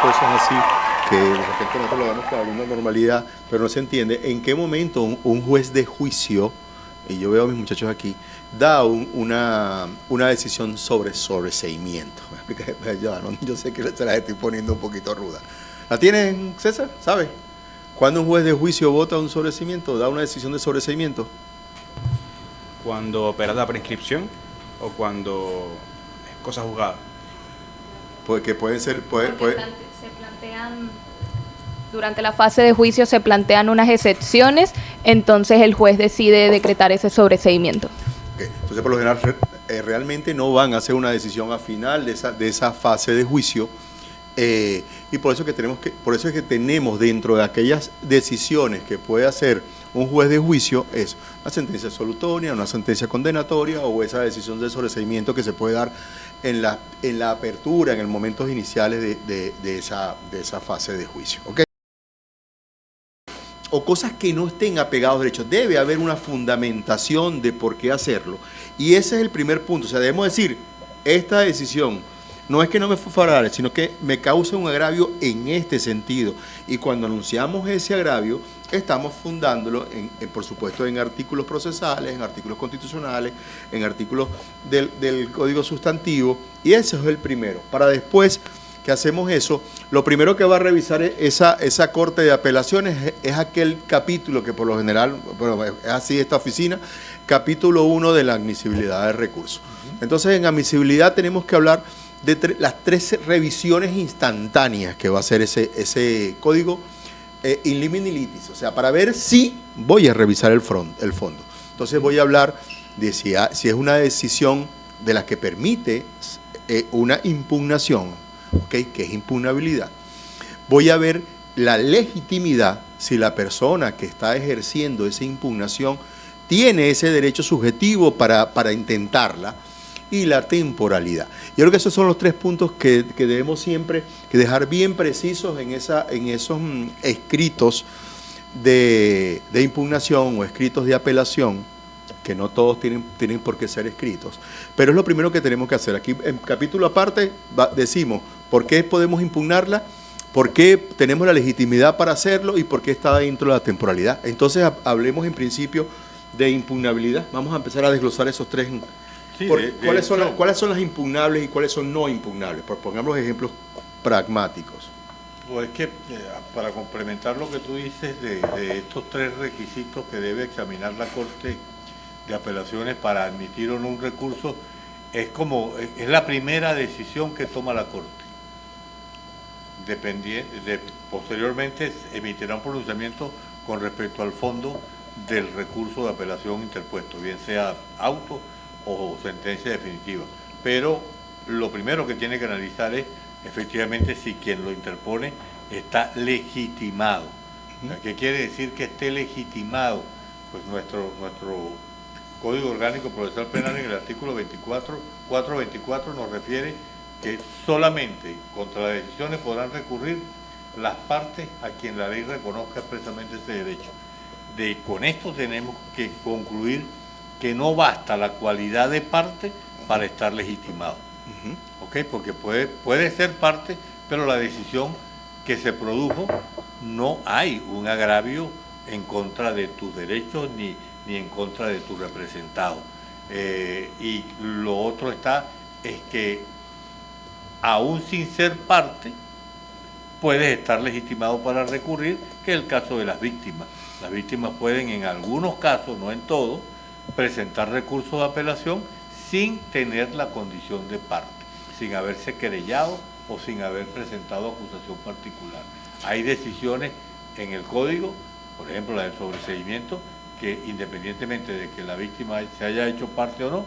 cosas así que de repente nosotros lo damos con alguna normalidad, pero no se entiende en qué momento un juez de juicio, y yo veo a mis muchachos aquí, da una decisión sobre sobreseimiento. Yo sé que se las estoy poniendo un poquito ruda. ¿La tienen, César? ¿Sabe? ¿Cuándo un juez de juicio vota un sobreseimiento, da una decisión de sobreseimiento? Cuando opera la prescripción o cuando es cosa juzgada. Porque pueden ser... Se plantean, durante la fase de juicio se plantean unas excepciones, entonces el juez decide decretar ese sobreseimiento. Okay. Entonces, por lo general, realmente no van a hacer una decisión a final de esa fase de juicio. Y por eso es que tenemos dentro de aquellas decisiones que puede hacer un juez de juicio es una sentencia absolutoria, una sentencia condenatoria o esa decisión de sobreseimiento que se puede dar en la apertura, en el momentos iniciales de esa fase de juicio. ¿Okay? O cosas que no estén apegados a derechos. Debe haber una fundamentación de por qué hacerlo. Y ese es el primer punto. O sea, debemos decir, esta decisión no es que no me fue favorable, sino que me causa un agravio en este sentido. Y cuando anunciamos ese agravio, estamos fundándolo, por supuesto, en artículos procesales, en artículos constitucionales, en artículos del Código Sustantivo. Y ese es el primero. Para después que hacemos eso, lo primero que va a revisar esa Corte de Apelaciones es aquel capítulo que por lo general, bueno, es así esta oficina, capítulo 1 de la admisibilidad de recursos. Entonces, en admisibilidad tenemos que hablar de las 3 revisiones instantáneas que va a hacer ese código in limine litis, o sea, para ver si voy a revisar el fondo. Entonces voy a hablar de si es una decisión de la que permite una impugnación, ¿okay? Que es impugnabilidad. Voy a ver la legitimidad, si la persona que está ejerciendo esa impugnación tiene ese derecho subjetivo para intentarla, y la temporalidad. Yo creo que esos son los 3 puntos que debemos siempre dejar bien precisos en esos escritos de impugnación o escritos de apelación, que no todos tienen por qué ser escritos, pero es lo primero que tenemos que hacer. Aquí en capítulo aparte decimos por qué podemos impugnarla, por qué tenemos la legitimidad para hacerlo y por qué está dentro de la temporalidad. Entonces hablemos en principio de impugnabilidad. Vamos a empezar a desglosar esos 3. Sí, ¿cuáles son las impugnables y cuáles son no impugnables? Pongamos ejemplos pragmáticos. Pues es que para complementar lo que tú dices de estos 3 requisitos que debe examinar la Corte de Apelaciones para admitir o no un recurso, es la primera decisión que toma la Corte. Posteriormente emitirá un pronunciamiento con respecto al fondo del recurso de apelación interpuesto, bien sea auto o sentencia definitiva. Pero lo primero que tiene que analizar es efectivamente si quien lo interpone está legitimado. ¿Qué quiere decir que esté legitimado? Pues nuestro Código Orgánico Procesal Penal en el artículo 424 nos refiere que solamente contra las decisiones podrán recurrir las partes a quien la ley reconozca expresamente ese derecho. Con esto tenemos que concluir que no basta la cualidad de parte para estar legitimado. ¿Okay? Porque puede ser parte, pero la decisión que se produjo no hay un agravio en contra de tus derechos ni en contra de tu representado. Y lo otro es que aún sin ser parte, puedes estar legitimado para recurrir, que es el caso de las víctimas. Las víctimas pueden en algunos casos, no en todos, presentar recursos de apelación sin tener la condición de parte, sin haberse querellado o sin haber presentado acusación particular. Hay decisiones en el código, por ejemplo la del sobreseimiento, que independientemente de que la víctima se haya hecho parte o no,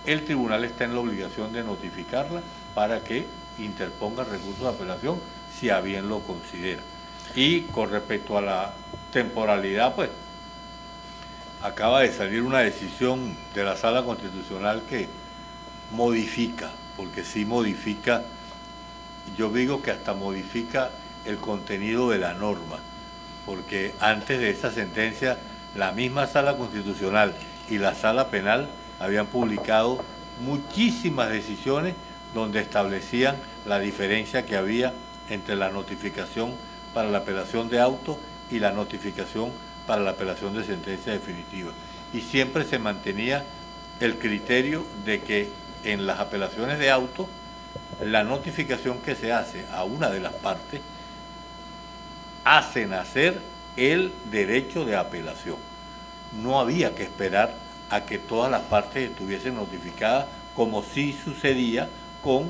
el tribunal está en la obligación de notificarla para que interponga recursos de apelación si a bien lo considera. Y con respecto a la temporalidad, pues acaba de salir una decisión de la Sala Constitucional que modifica, porque sí modifica, yo digo que hasta modifica el contenido de la norma, porque antes de esa sentencia la misma Sala Constitucional y la Sala Penal habían publicado muchísimas decisiones donde establecían la diferencia que había entre la notificación para la apelación de auto y la notificación para la apelación de sentencia definitiva. Y siempre se mantenía el criterio de que en las apelaciones de auto, la notificación que se hace a una de las partes hace nacer el derecho de apelación. No había que esperar a que todas las partes estuviesen notificadas, como sí sucedía con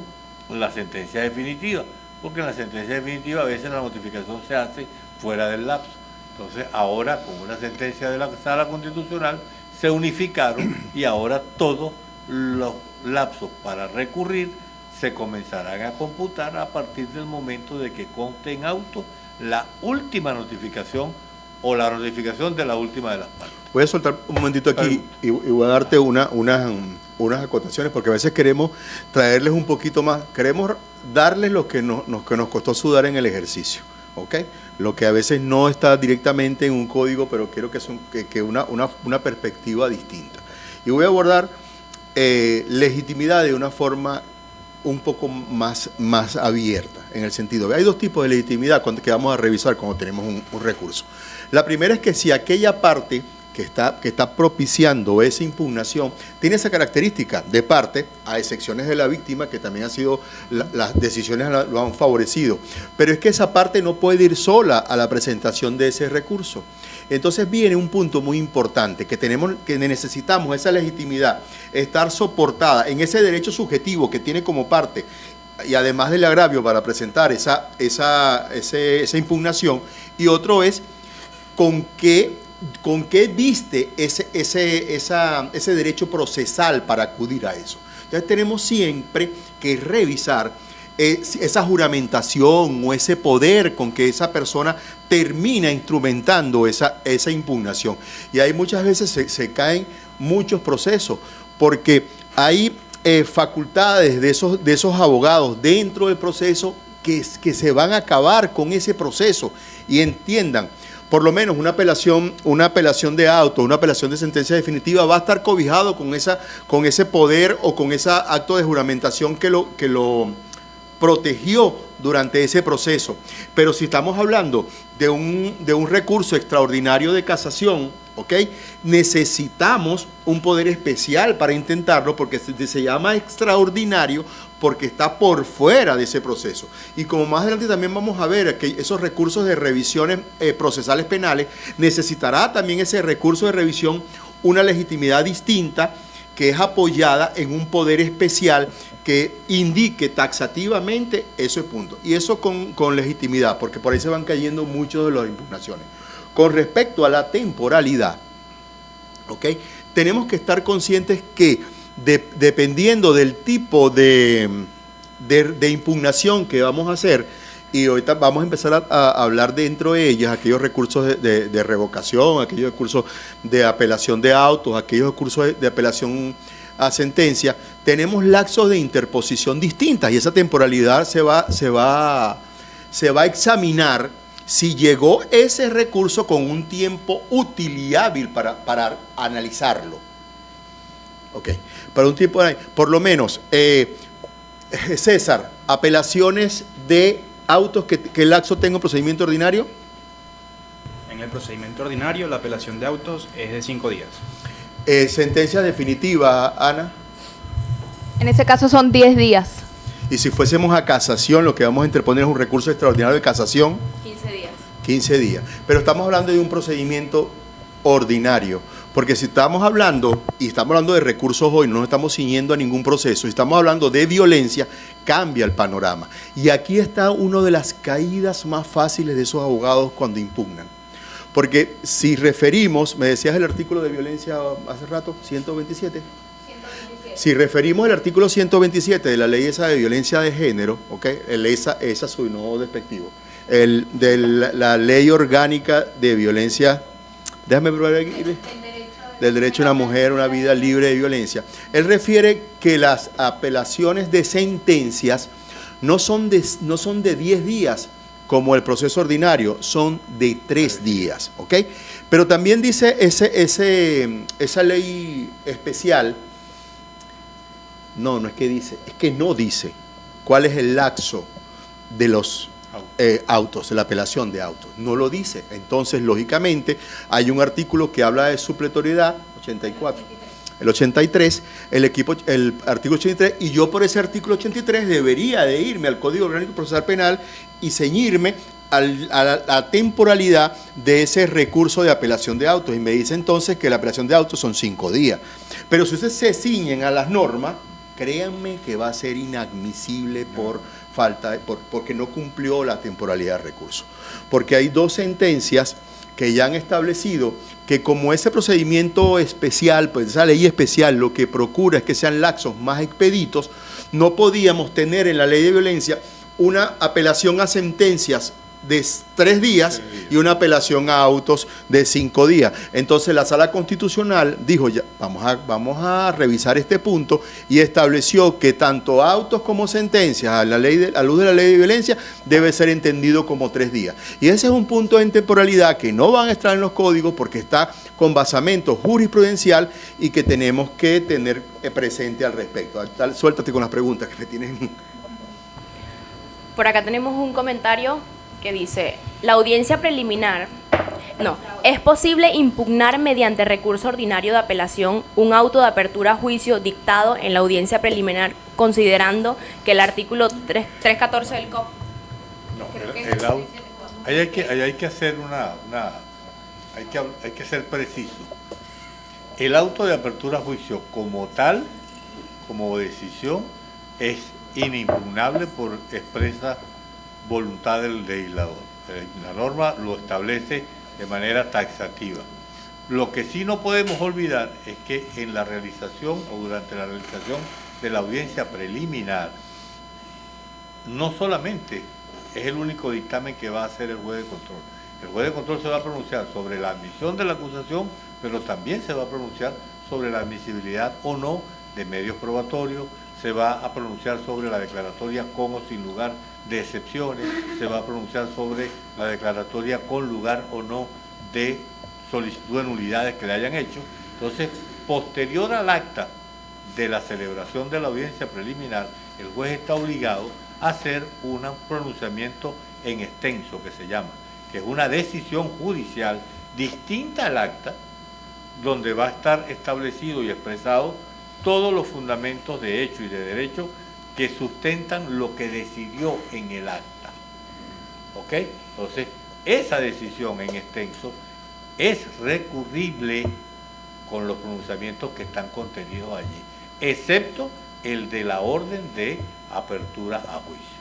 la sentencia definitiva, porque en la sentencia definitiva a veces la notificación se hace fuera del lapso. Entonces ahora, con una sentencia de la Sala Constitucional, se unificaron y ahora todos los lapsos para recurrir se comenzarán a computar a partir del momento de que conste en auto la última notificación o la notificación de la última de las partes. Voy a soltar un momentito aquí y voy a darte unas acotaciones, porque a veces queremos traerles un poquito más, queremos darles lo que nos costó sudar en el ejercicio, ¿ok? Lo que a veces no está directamente en un código, pero quiero que una perspectiva distinta. Y voy a abordar legitimidad de una forma un poco más abierta, en el sentido, hay dos tipos de legitimidad que vamos a revisar cuando tenemos un recurso. La primera es que si aquella parte que está propiciando esa impugnación tiene esa característica de parte, a excepciones de la víctima, que también ha sido, las decisiones lo han favorecido, pero es que esa parte no puede ir sola a la presentación de ese recurso. Entonces viene un punto muy importante, que necesitamos esa legitimidad, estar soportada en ese derecho subjetivo que tiene como parte, y además del agravio para presentar esa impugnación, y otro es con qué viste ese derecho procesal para acudir a eso. Entonces tenemos siempre que revisar esa juramentación o ese poder con que esa persona termina instrumentando esa impugnación. Y ahí muchas veces se caen muchos procesos, porque hay facultades de esos abogados dentro del proceso que se van a acabar con ese proceso. Y entiendan, por lo menos una apelación de auto, una apelación de sentencia definitiva va a estar cobijado con ese poder o con ese acto de juramentación que lo protegió durante ese proceso. Pero si estamos hablando de un recurso extraordinario de casación, ¿ok? Necesitamos un poder especial para intentarlo, porque se llama extraordinario porque está por fuera de ese proceso. Y como más adelante también vamos a ver que esos recursos de revisiones procesales penales, necesitará también ese recurso de revisión una legitimidad distinta, que es apoyada en un poder especial que indique taxativamente ese punto. Y eso con legitimidad, porque por ahí se van cayendo muchas de las impugnaciones. Con respecto a la temporalidad, ¿ok? Tenemos que estar conscientes que dependiendo del tipo de impugnación que vamos a hacer, y ahorita vamos a empezar a hablar dentro de ellas, aquellos recursos de revocación, aquellos recursos de apelación de autos, aquellos recursos de apelación a sentencia, tenemos lapsos de interposición distintas, y esa temporalidad se va a examinar si llegó ese recurso con un tiempo útil y hábil para analizarlo. Ok, para un tiempo, por lo menos, César, apelaciones de autos que el lapso tenga un procedimiento ordinario. En el procedimiento ordinario, la apelación de autos es de 5 días. Sentencia definitiva, Ana. En ese caso son 10 días. Y si fuésemos a casación, lo que vamos a interponer es un recurso extraordinario de casación. 15 días. 15 días. Pero estamos hablando de un procedimiento ordinario. Porque si estamos hablando, y estamos hablando de recursos hoy, no nos estamos ciñendo a ningún proceso, y estamos hablando de violencia, cambia el panorama. Y aquí está una de las caídas más fáciles de esos abogados cuando impugnan. Porque si referimos, me decías el artículo de violencia hace rato, 127. Si referimos el artículo 127 de la ley esa de violencia de género, ¿ok? Esa soy no despectivo, de la ley orgánica de violencia, déjame probar aquí, del derecho de una mujer a una vida libre de violencia. Él refiere que las apelaciones de sentencias no son de 10 días, como el proceso ordinario, son de 3 días, ¿ok? Pero también dice esa ley especial, no es que dice, es que no dice cuál es el lapso de los autos, la apelación de autos. No lo dice. Entonces, lógicamente, hay un artículo que habla de supletoriedad, 84. El 83, el artículo 83, y yo por ese artículo 83 debería de irme al Código Orgánico Procesal Penal y ceñirme a la temporalidad de ese recurso de apelación de autos. Y me dice entonces que la apelación de autos son 5 días. Pero si ustedes se ciñen a las normas, créanme que va a ser inadmisible porque no cumplió la temporalidad de recurso. Porque hay 2 sentencias que ya han establecido que como ese procedimiento especial, pues esa ley especial lo que procura es que sean lapsos más expeditos, no podíamos tener en la ley de violencia una apelación a sentencias de 3 días y una apelación a autos de 5 días. Entonces la Sala Constitucional dijo, ya, vamos a revisar este punto, y estableció que tanto autos como sentencias a luz de la ley de violencia debe ser entendido como 3 días. Y ese es un punto de temporalidad que no van a estar en los códigos porque está con basamento jurisprudencial y que tenemos que tener presente al respecto. Suéltate con las preguntas que me tienen. Por acá tenemos un comentario que dice, la audiencia preliminar, es posible impugnar mediante recurso ordinario de apelación un auto de apertura a juicio dictado en la audiencia preliminar, considerando que el artículo 314 del COP. No, ahí hay que hacer hay que ser preciso. El auto de apertura a juicio como tal, como decisión, es inimpugnable por expresa voluntad del legislador. La norma lo establece de manera taxativa. Lo que sí no podemos olvidar es que en la realización o durante la realización de la audiencia preliminar, no solamente es el único dictamen que va a hacer el juez de control. El juez de control se va a pronunciar sobre la admisión de la acusación, pero también se va a pronunciar sobre la admisibilidad o no de medios probatorios, se va a pronunciar sobre la declaratoria con o sin lugar de excepciones, se va a pronunciar sobre la declaratoria con lugar o no de solicitud de nulidades que le hayan hecho. Entonces, posterior al acta de la celebración de la audiencia preliminar, el juez está obligado a hacer un pronunciamiento en extenso, que se llama, que es una decisión judicial distinta al acta, donde va a estar establecido y expresado todos los fundamentos de hecho y de derecho que sustentan lo que decidió en el acta. ¿Ok? Entonces, esa decisión en extenso es recurrible con los pronunciamientos que están contenidos allí, excepto el de la orden de apertura a juicio.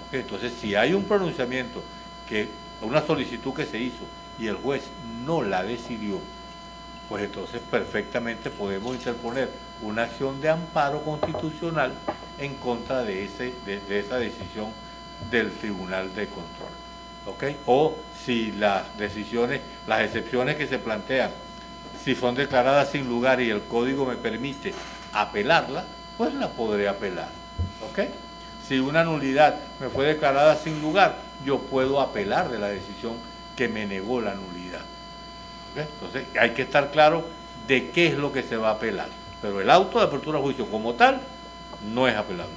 ¿Ok? Entonces, si hay un pronunciamiento, una solicitud que se hizo y el juez no la decidió, pues entonces perfectamente podemos interponer una acción de amparo constitucional en contra de esa decisión del Tribunal de Control. ¿Ok? O si las excepciones que se plantean, si son declaradas sin lugar y el código me permite apelarla, pues la podré apelar. ¿Ok? Si una nulidad me fue declarada sin lugar, yo puedo apelar de la decisión que me negó la nulidad. ¿Ok? Entonces hay que estar claro de qué es lo que se va a apelar. Pero el auto de apertura a juicio como tal no es apelable.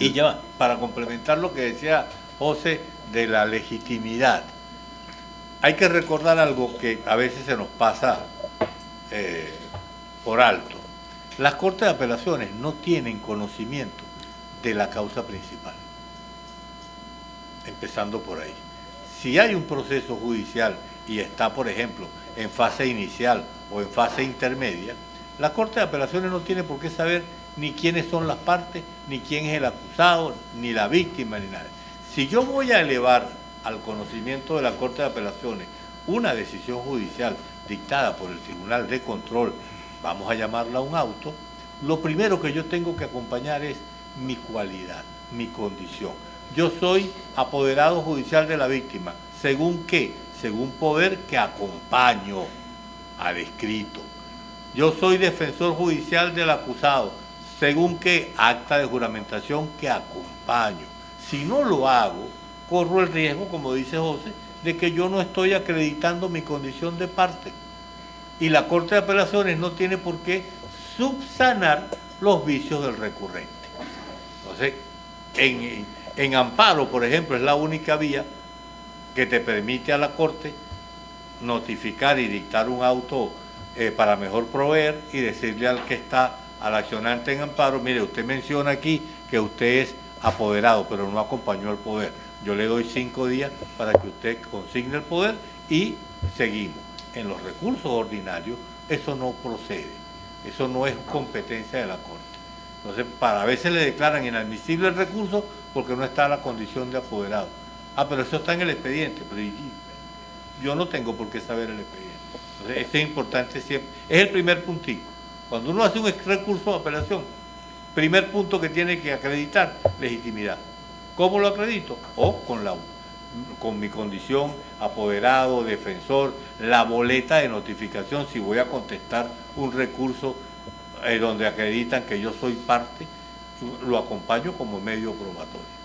Y ya, para complementar lo que decía José de la legitimidad, hay que recordar algo que a veces se nos pasa por alto. Las Cortes de Apelaciones no tienen conocimiento de la causa principal, empezando por ahí. Si hay un proceso judicial y está, por ejemplo, en fase inicial o en fase intermedia, la Corte de Apelaciones no tiene por qué saber ni quiénes son las partes, ni quién es el acusado, ni la víctima, ni nada. Si yo voy a elevar al conocimiento de la Corte de Apelaciones una decisión judicial dictada por el Tribunal de Control, vamos a llamarla un auto, lo primero que yo tengo que acompañar es mi cualidad, mi condición. Yo soy apoderado judicial de la víctima. ¿Según qué? Según poder que acompaño al escrito. Yo soy defensor judicial del acusado. ¿Según qué? Acta de juramentación que acompaño. Si no lo hago, corro el riesgo, como dice José, de que yo no estoy acreditando mi condición de parte. Y la Corte de Apelaciones no tiene por qué subsanar los vicios del recurrente. Entonces, En amparo, por ejemplo, es la única vía que te permite a la Corte notificar y dictar un auto para mejor proveer y decirle al que está, al accionante en amparo, mire, usted menciona aquí que usted es apoderado, pero no acompañó al poder. Yo le doy 5 días para que usted consigne el poder y seguimos. En los recursos ordinarios eso no procede, eso no es competencia de la Corte. Entonces, a veces le declaran inadmisible el recurso porque no está la condición de apoderado. Ah, pero eso está en el expediente, pero yo no tengo por qué saber el expediente. Entonces, esto es importante siempre. Es el primer puntico. Cuando uno hace un recurso de apelación, primer punto que tiene que acreditar, legitimidad. ¿Cómo lo acredito? O con mi condición, apoderado, defensor, la boleta de notificación, si voy a contestar un recurso donde acreditan que yo soy parte, lo acompaño como medio probatorio.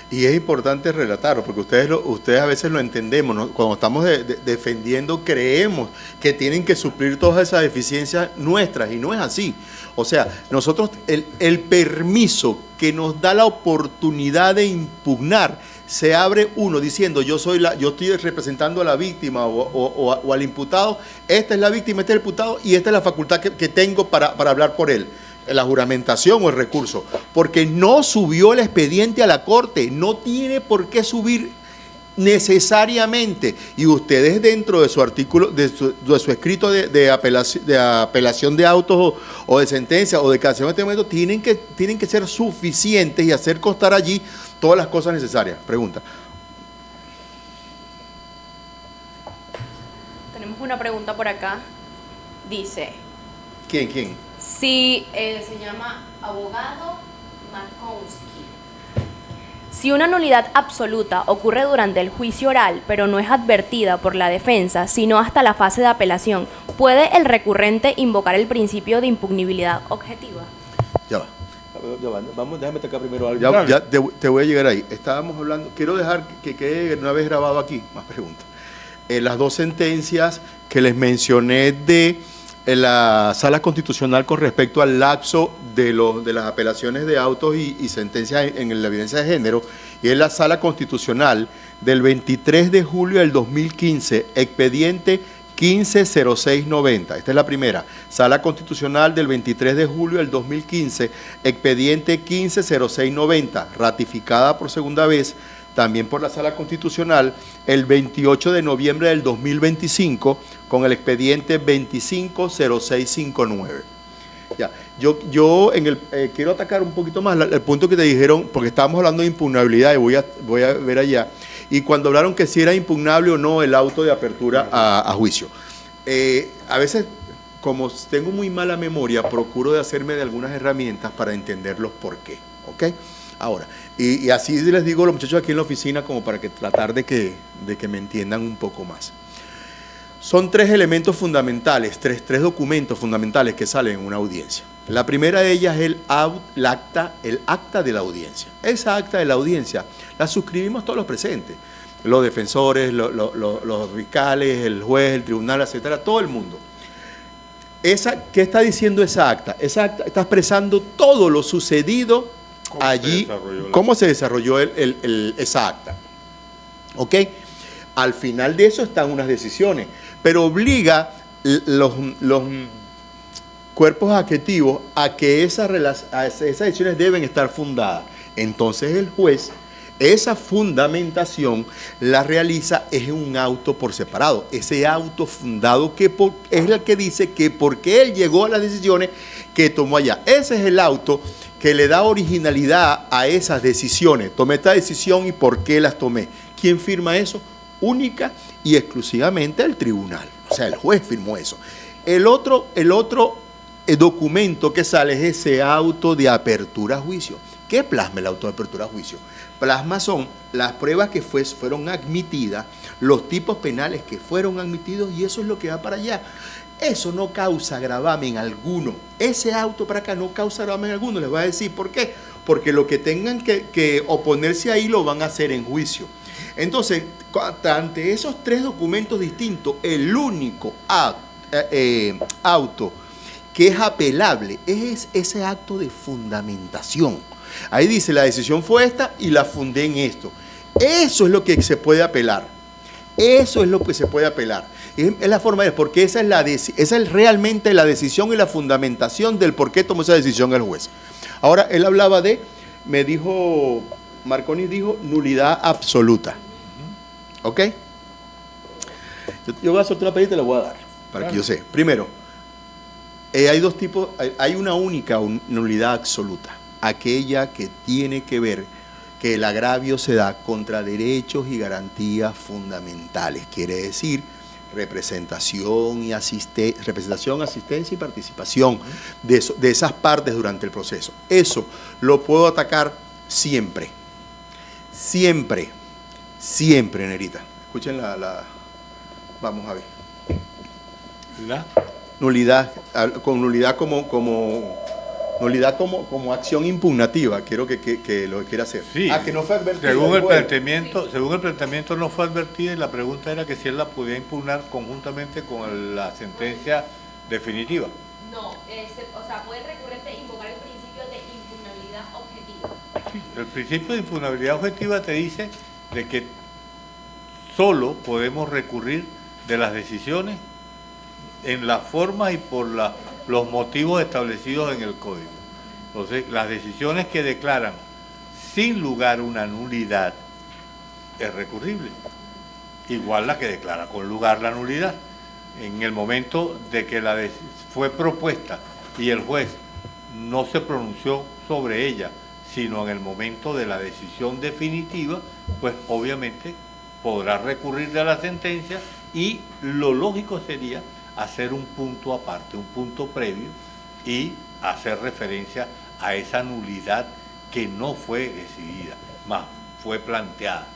Y es importante relatarlo, porque ustedes a veces lo entendemos, ¿no? Cuando estamos defendiendo, creemos que tienen que suplir todas esas deficiencias nuestras, y no es así. O sea, nosotros, el permiso que nos da la oportunidad de impugnar, se abre uno diciendo, yo estoy representando a la víctima o al imputado, esta es la víctima, este es el imputado, y esta es la facultad que tengo para hablar por él. La juramentación o el recurso, porque no subió el expediente a la Corte, no tiene por qué subir necesariamente, y ustedes dentro de su artículo, de su escrito de apelación de autos o de sentencia o de casación de este momento, tienen que ser suficientes y hacer constar allí todas las cosas necesarias. Pregunta. Tenemos una pregunta por acá, dice... ¿Quién? Si se llama abogado Markowski. Si una nulidad absoluta ocurre durante el juicio oral, pero no es advertida por la defensa, sino hasta la fase de apelación, ¿puede el recurrente invocar el principio de impugnibilidad objetiva? Ya va. Déjame tocar primero algo. Ya te voy a llegar ahí. Estábamos hablando, quiero dejar que quede una vez grabado aquí, más preguntas. Las 2 sentencias que les mencioné de la Sala Constitucional con respecto al lapso de las apelaciones de autos y sentencias en la evidencia de género, y es la Sala Constitucional del 23 de julio del 2015, expediente 150690. Esta es la primera. Sala Constitucional del 23 de julio del 2015, expediente 150690, ratificada por segunda vez también por la Sala Constitucional el 28 de noviembre del 2025 con el expediente 250659. Ya, yo quiero atacar un poquito más el punto que te dijeron, porque estábamos hablando de impugnabilidad y voy a ver allá, y cuando hablaron que si era impugnable o no el auto de apertura a juicio. A veces, como tengo muy mala memoria, procuro de hacerme de algunas herramientas para entender los por qué, ¿ok? Ahora, y así les digo a los muchachos aquí en la oficina como para tratar de que me entiendan un poco más. Son 3 elementos fundamentales, tres documentos fundamentales que salen en una audiencia. La primera de ellas es el acta de la audiencia. Esa acta de la audiencia la suscribimos todos los presentes, los defensores, los fiscales, el juez, el tribunal, etcétera, todo el mundo. ¿Qué está diciendo esa acta? Esa acta está expresando todo lo sucedido allí, cómo se desarrolló esa acta. ¿Ok? Al final de eso están unas decisiones, pero obliga los cuerpos adjetivos a que esas decisiones deben estar fundadas. Entonces el juez, esa fundamentación la realiza en un auto por separado. Ese auto fundado es el que dice que por qué él llegó a las decisiones que tomó allá. Ese es el auto que le da originalidad a esas decisiones. Tomé esta decisión y por qué las tomé. ¿Quién firma eso? Única y exclusivamente el tribunal. O sea, el juez firmó eso. El otro documento que sale es ese auto de apertura a juicio. ¿Qué plasma el auto de apertura a juicio? Plasma son las pruebas que fueron admitidas, los tipos penales que fueron admitidos, y eso es lo que va para allá. Eso no causa gravamen alguno. Ese auto para acá no causa gravamen alguno. Les voy a decir por qué. Porque lo que tengan que oponerse ahí lo van a hacer en juicio. Entonces, ante esos 3 documentos distintos, el único auto que es apelable es ese acto de fundamentación. Ahí dice, la decisión fue esta y la fundé en esto. Eso es lo que se puede apelar. Eso es lo que se puede apelar. Es la forma de, porque esa es realmente la decisión y la fundamentación del por qué tomó esa decisión el juez. Ahora, él hablaba de, Marconi dijo, nulidad absoluta. ¿Ok? Yo voy a soltar una pelita y te la voy a dar, para que yo sé. Primero, hay dos tipos, hay una única nulidad absoluta, aquella que tiene que ver que el agravio se da contra derechos y garantías fundamentales, quiere decir representación, asistencia y participación de esas partes durante el proceso. Eso lo puedo atacar siempre, Nerita. Escuchen vamos a ver. ¿La? Nulidad, con nulidad como acción impugnativa, quiero que lo quiera hacer. Sí, que no fue advertida. según el planteamiento no fue advertida y la pregunta era que si él la podía impugnar conjuntamente con la sentencia definitiva. No, o sea, puede el recurrente invocar el principio de impugnabilidad objetiva. Sí, el principio de impugnabilidad objetiva te dice de que solo podemos recurrir de las decisiones en la forma y por los motivos establecidos en el código. Entonces, las decisiones que declaran sin lugar una nulidad es recurrible. Igual la que declara con lugar la nulidad. En el momento de que fue propuesta y el juez no se pronunció sobre ella, sino en el momento de la decisión definitiva, pues obviamente podrá recurrir de la sentencia y lo lógico sería hacer un punto aparte, un punto previo y hacer referencia a esa nulidad que no fue decidida, más fue planteada.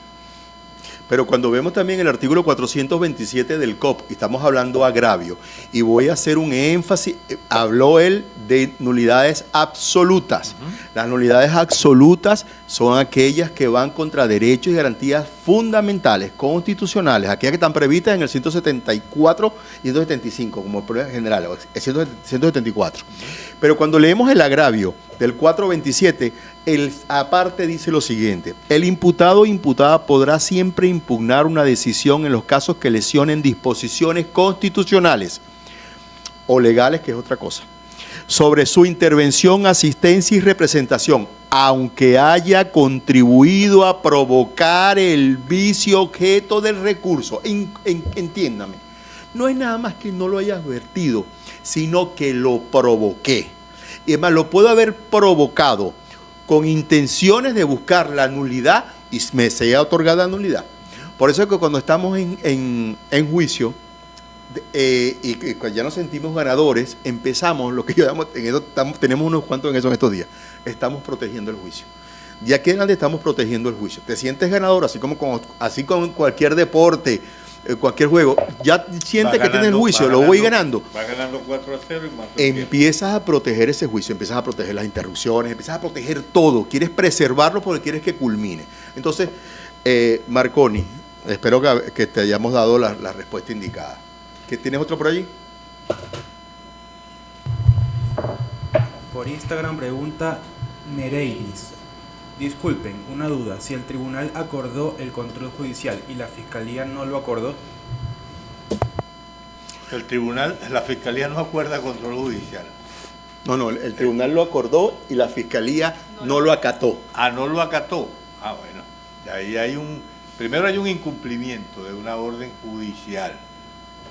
Pero cuando vemos también el artículo 427 del COP, y estamos hablando agravio, y voy a hacer un énfasis, habló él de nulidades absolutas. Las nulidades absolutas son aquellas que van contra derechos y garantías fundamentales, constitucionales, aquellas que están previstas en el 174 y 175, como problema general, el 174. Pero cuando leemos el agravio del 427, aparte dice lo siguiente: el imputado o imputada podrá siempre impugnar una decisión en los casos que lesionen disposiciones constitucionales o legales, que es otra cosa, sobre su intervención, asistencia y representación, aunque haya contribuido a provocar el vicio objeto del recurso. Entiéndame, no es nada más que no lo haya advertido, sino que lo provoqué. Y además lo puedo haber provocado con intenciones de buscar la nulidad y me sea otorgada la nulidad. Por eso es que cuando estamos en juicio y ya nos sentimos ganadores, empezamos, lo que yo llamo, tenemos unos cuantos en eso en estos días, estamos protegiendo el juicio. De aquí en adelante estamos protegiendo el juicio. Te sientes ganador, así como cualquier deporte, cualquier juego, ya sientes que tienes el juicio, lo voy ganando. Va ganando 4-0 y más. Empiezas a proteger ese juicio, empiezas a proteger las interrupciones, empiezas a proteger todo, quieres preservarlo porque quieres que culmine. Entonces, Marconi, espero que te hayamos dado la respuesta indicada. ¿Qué tienes otro por allí? Por Instagram pregunta Nereiris. Disculpen, una duda. Si el tribunal acordó el control judicial y la fiscalía no lo acordó. La fiscalía no acuerda control judicial. No, el tribunal lo acordó y la fiscalía no lo acató. No lo acató. Bueno, ahí primero hay un incumplimiento de una orden judicial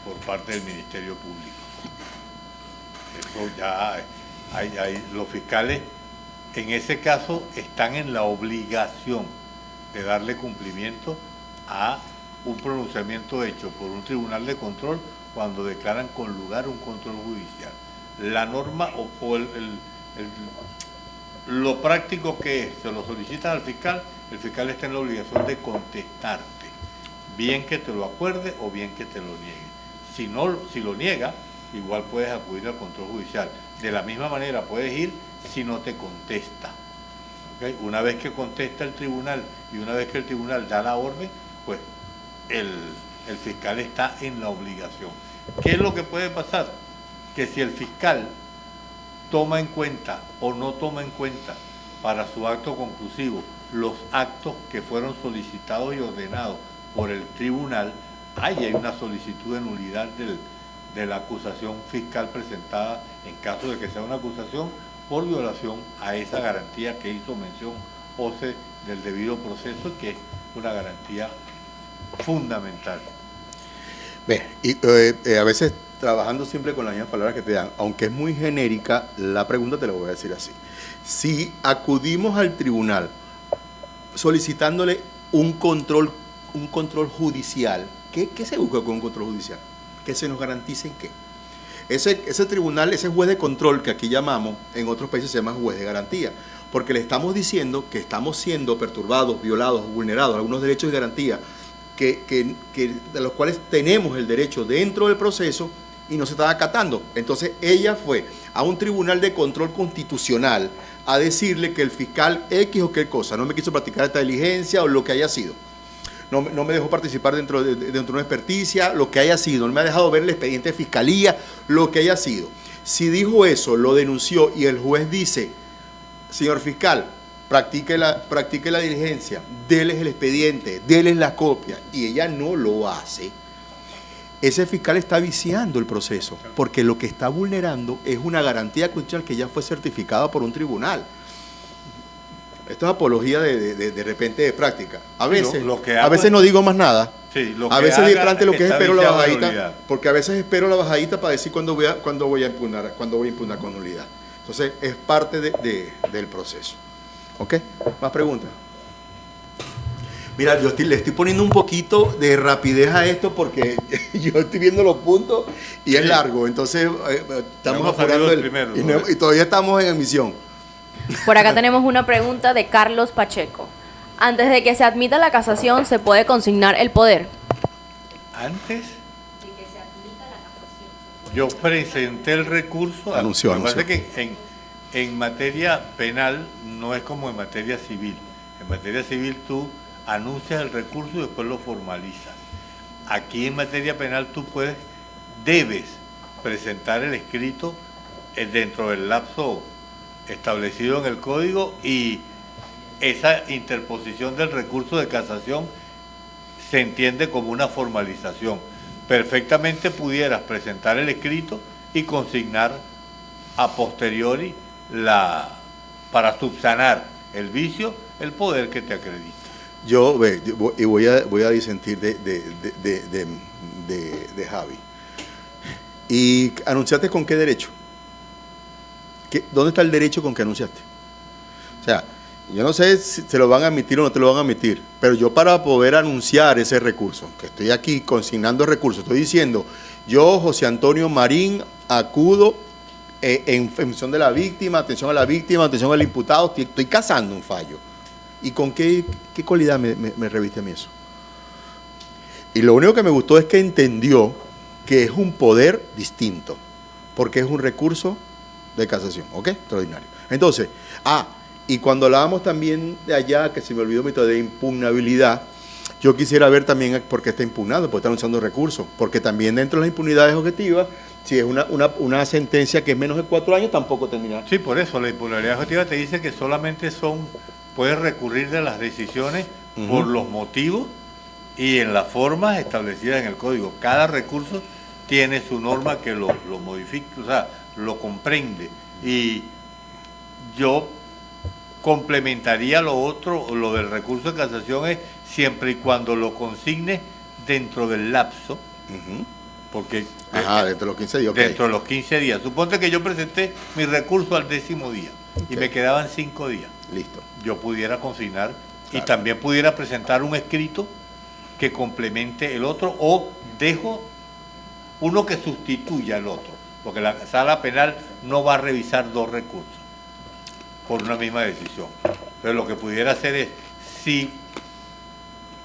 por parte del Ministerio Público. Eso ya los fiscales en ese caso están en la obligación de darle cumplimiento a un pronunciamiento hecho por un tribunal de control cuando declaran con lugar un control judicial. La norma lo práctico que es, se lo solicitan al fiscal, el fiscal está en la obligación de contestarte, bien que te lo acuerde o bien que te lo niegue. Si lo niega, igual puedes acudir al control judicial. De la misma manera puedes ir si no te contesta. ¿Okay? Una vez que contesta el tribunal y una vez que el tribunal da la orden, pues el fiscal está en la obligación. ¿Qué es lo que puede pasar? Que si el fiscal toma en cuenta o no toma en cuenta para su acto conclusivo los actos que fueron solicitados y ordenados por el tribunal, hay una solicitud de nulidad de la acusación fiscal presentada en caso de que sea una acusación por violación a esa garantía que hizo mención José del debido proceso, que es una garantía fundamental. Ve, y a veces trabajando siempre con las mismas palabras que te dan, aunque es muy genérica, la pregunta te la voy a decir así. Si acudimos al tribunal solicitándole un control judicial, ¿qué se busca con un control judicial? Que se nos garantice en qué. Ese tribunal, ese juez de control que aquí llamamos, en otros países se llama juez de garantía, porque le estamos diciendo que estamos siendo perturbados, violados, vulnerados algunos derechos y garantías de los cuales tenemos el derecho dentro del proceso y no se están acatando. Entonces ella fue a un tribunal de control constitucional a decirle que el fiscal X o qué cosa no me quiso practicar esta diligencia o lo que haya sido. No me dejó participar dentro de una experticia, lo que haya sido, no me ha dejado ver el expediente de fiscalía, lo que haya sido. Si dijo eso, lo denunció y el juez dice, señor fiscal, practique la diligencia, déles el expediente, déles la copia, y ella no lo hace, ese fiscal está viciando el proceso, porque lo que está vulnerando es una garantía constitucional que ya fue certificada por un tribunal. Esto es apología de repente de práctica. A veces, a veces no digo más nada. Sí, a veces de plante lo que es espero la bajadita, porque a veces espero la bajadita para decir cuándo voy a impugnar con nulidad. Entonces es parte del proceso. ¿Ok? ¿Más preguntas? Mira, yo le estoy poniendo un poquito de rapidez a esto porque yo estoy viendo los puntos y es largo. Entonces estamos apurando y todavía estamos en emisión. Por acá tenemos una pregunta de Carlos Pacheco. Antes de que se admita la casación, ¿se puede consignar el poder? Antes de que se admita la casación, yo presenté el recurso. Anunció. Lo que pasa es que en materia penal no es como en materia civil. En materia civil tú anuncias el recurso y después lo formalizas. Aquí en materia penal tú debes presentar el escrito dentro del lapso establecido en el código, y esa interposición del recurso de casación se entiende como una formalización. Perfectamente pudieras presentar el escrito y consignar a posteriori para subsanar el vicio, el poder que te acredita. Yo voy a disentir de Javi. ¿Y anunciaste con qué derecho? ¿Dónde está el derecho con que anunciaste? O sea, yo no sé si te lo van a admitir o no te lo van a admitir, pero yo para poder anunciar ese recurso, que estoy aquí consignando el recurso, estoy diciendo, yo, José Antonio Marín, acudo en función de la víctima, atención a la víctima, atención al imputado, estoy casando un fallo. ¿Y con qué cualidad me reviste a mí eso? Y lo único que me gustó es que entendió que es un poder distinto, porque es un recurso de casación, ¿ok? Extraordinario. Entonces, y cuando hablábamos también de allá, que se me olvidó de impugnabilidad, yo quisiera ver también por qué está impugnado, porque está anunciando recursos, porque también dentro de las impunidades objetivas, si es una sentencia que es menos de 4 años, tampoco termina. Sí, por eso la impunidad objetiva te dice que solamente puedes recurrir de las decisiones por los motivos y en las formas establecidas en el código. Cada recurso tiene su norma que lo modifica, o sea, lo comprende, y yo complementaría lo del recurso de casación es siempre y cuando lo consigne dentro del lapso, porque dentro de los 15 días. Okay. Dentro de los 15 días. Suponte que yo presenté mi recurso al 10º día y me quedaban 5 días. Listo. Yo pudiera consignar y también pudiera presentar un escrito que complemente el otro, o dejo uno que sustituya al otro, porque la sala penal no va a revisar 2 recursos por una misma decisión. Pero lo que pudiera hacer es, si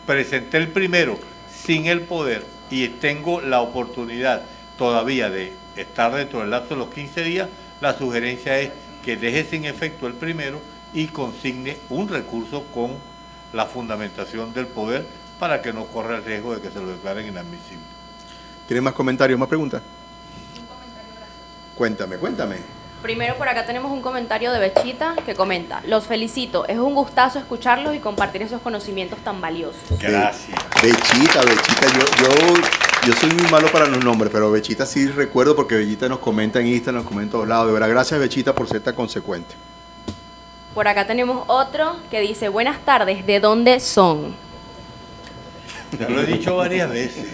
presenté el primero sin el poder y tengo la oportunidad todavía de estar dentro del lapso de los 15 días, la sugerencia es que deje sin efecto el primero y consigne un recurso con la fundamentación del poder para que no corra el riesgo de que se lo declaren inadmisible. ¿Tienen más comentarios, más preguntas? Un comentario gracioso. Cuéntame. Primero por acá tenemos un comentario de Bechita que comenta: los felicito, es un gustazo escucharlos y compartir esos conocimientos tan valiosos. Gracias. Bechita, yo soy muy malo para los nombres, pero Bechita sí recuerdo porque Bechita nos comenta en Instagram, nos comenta a todos lados. De verdad, gracias Bechita por ser tan consecuente. Por acá tenemos otro que dice: buenas tardes, ¿de dónde son? Ya lo he dicho varias veces.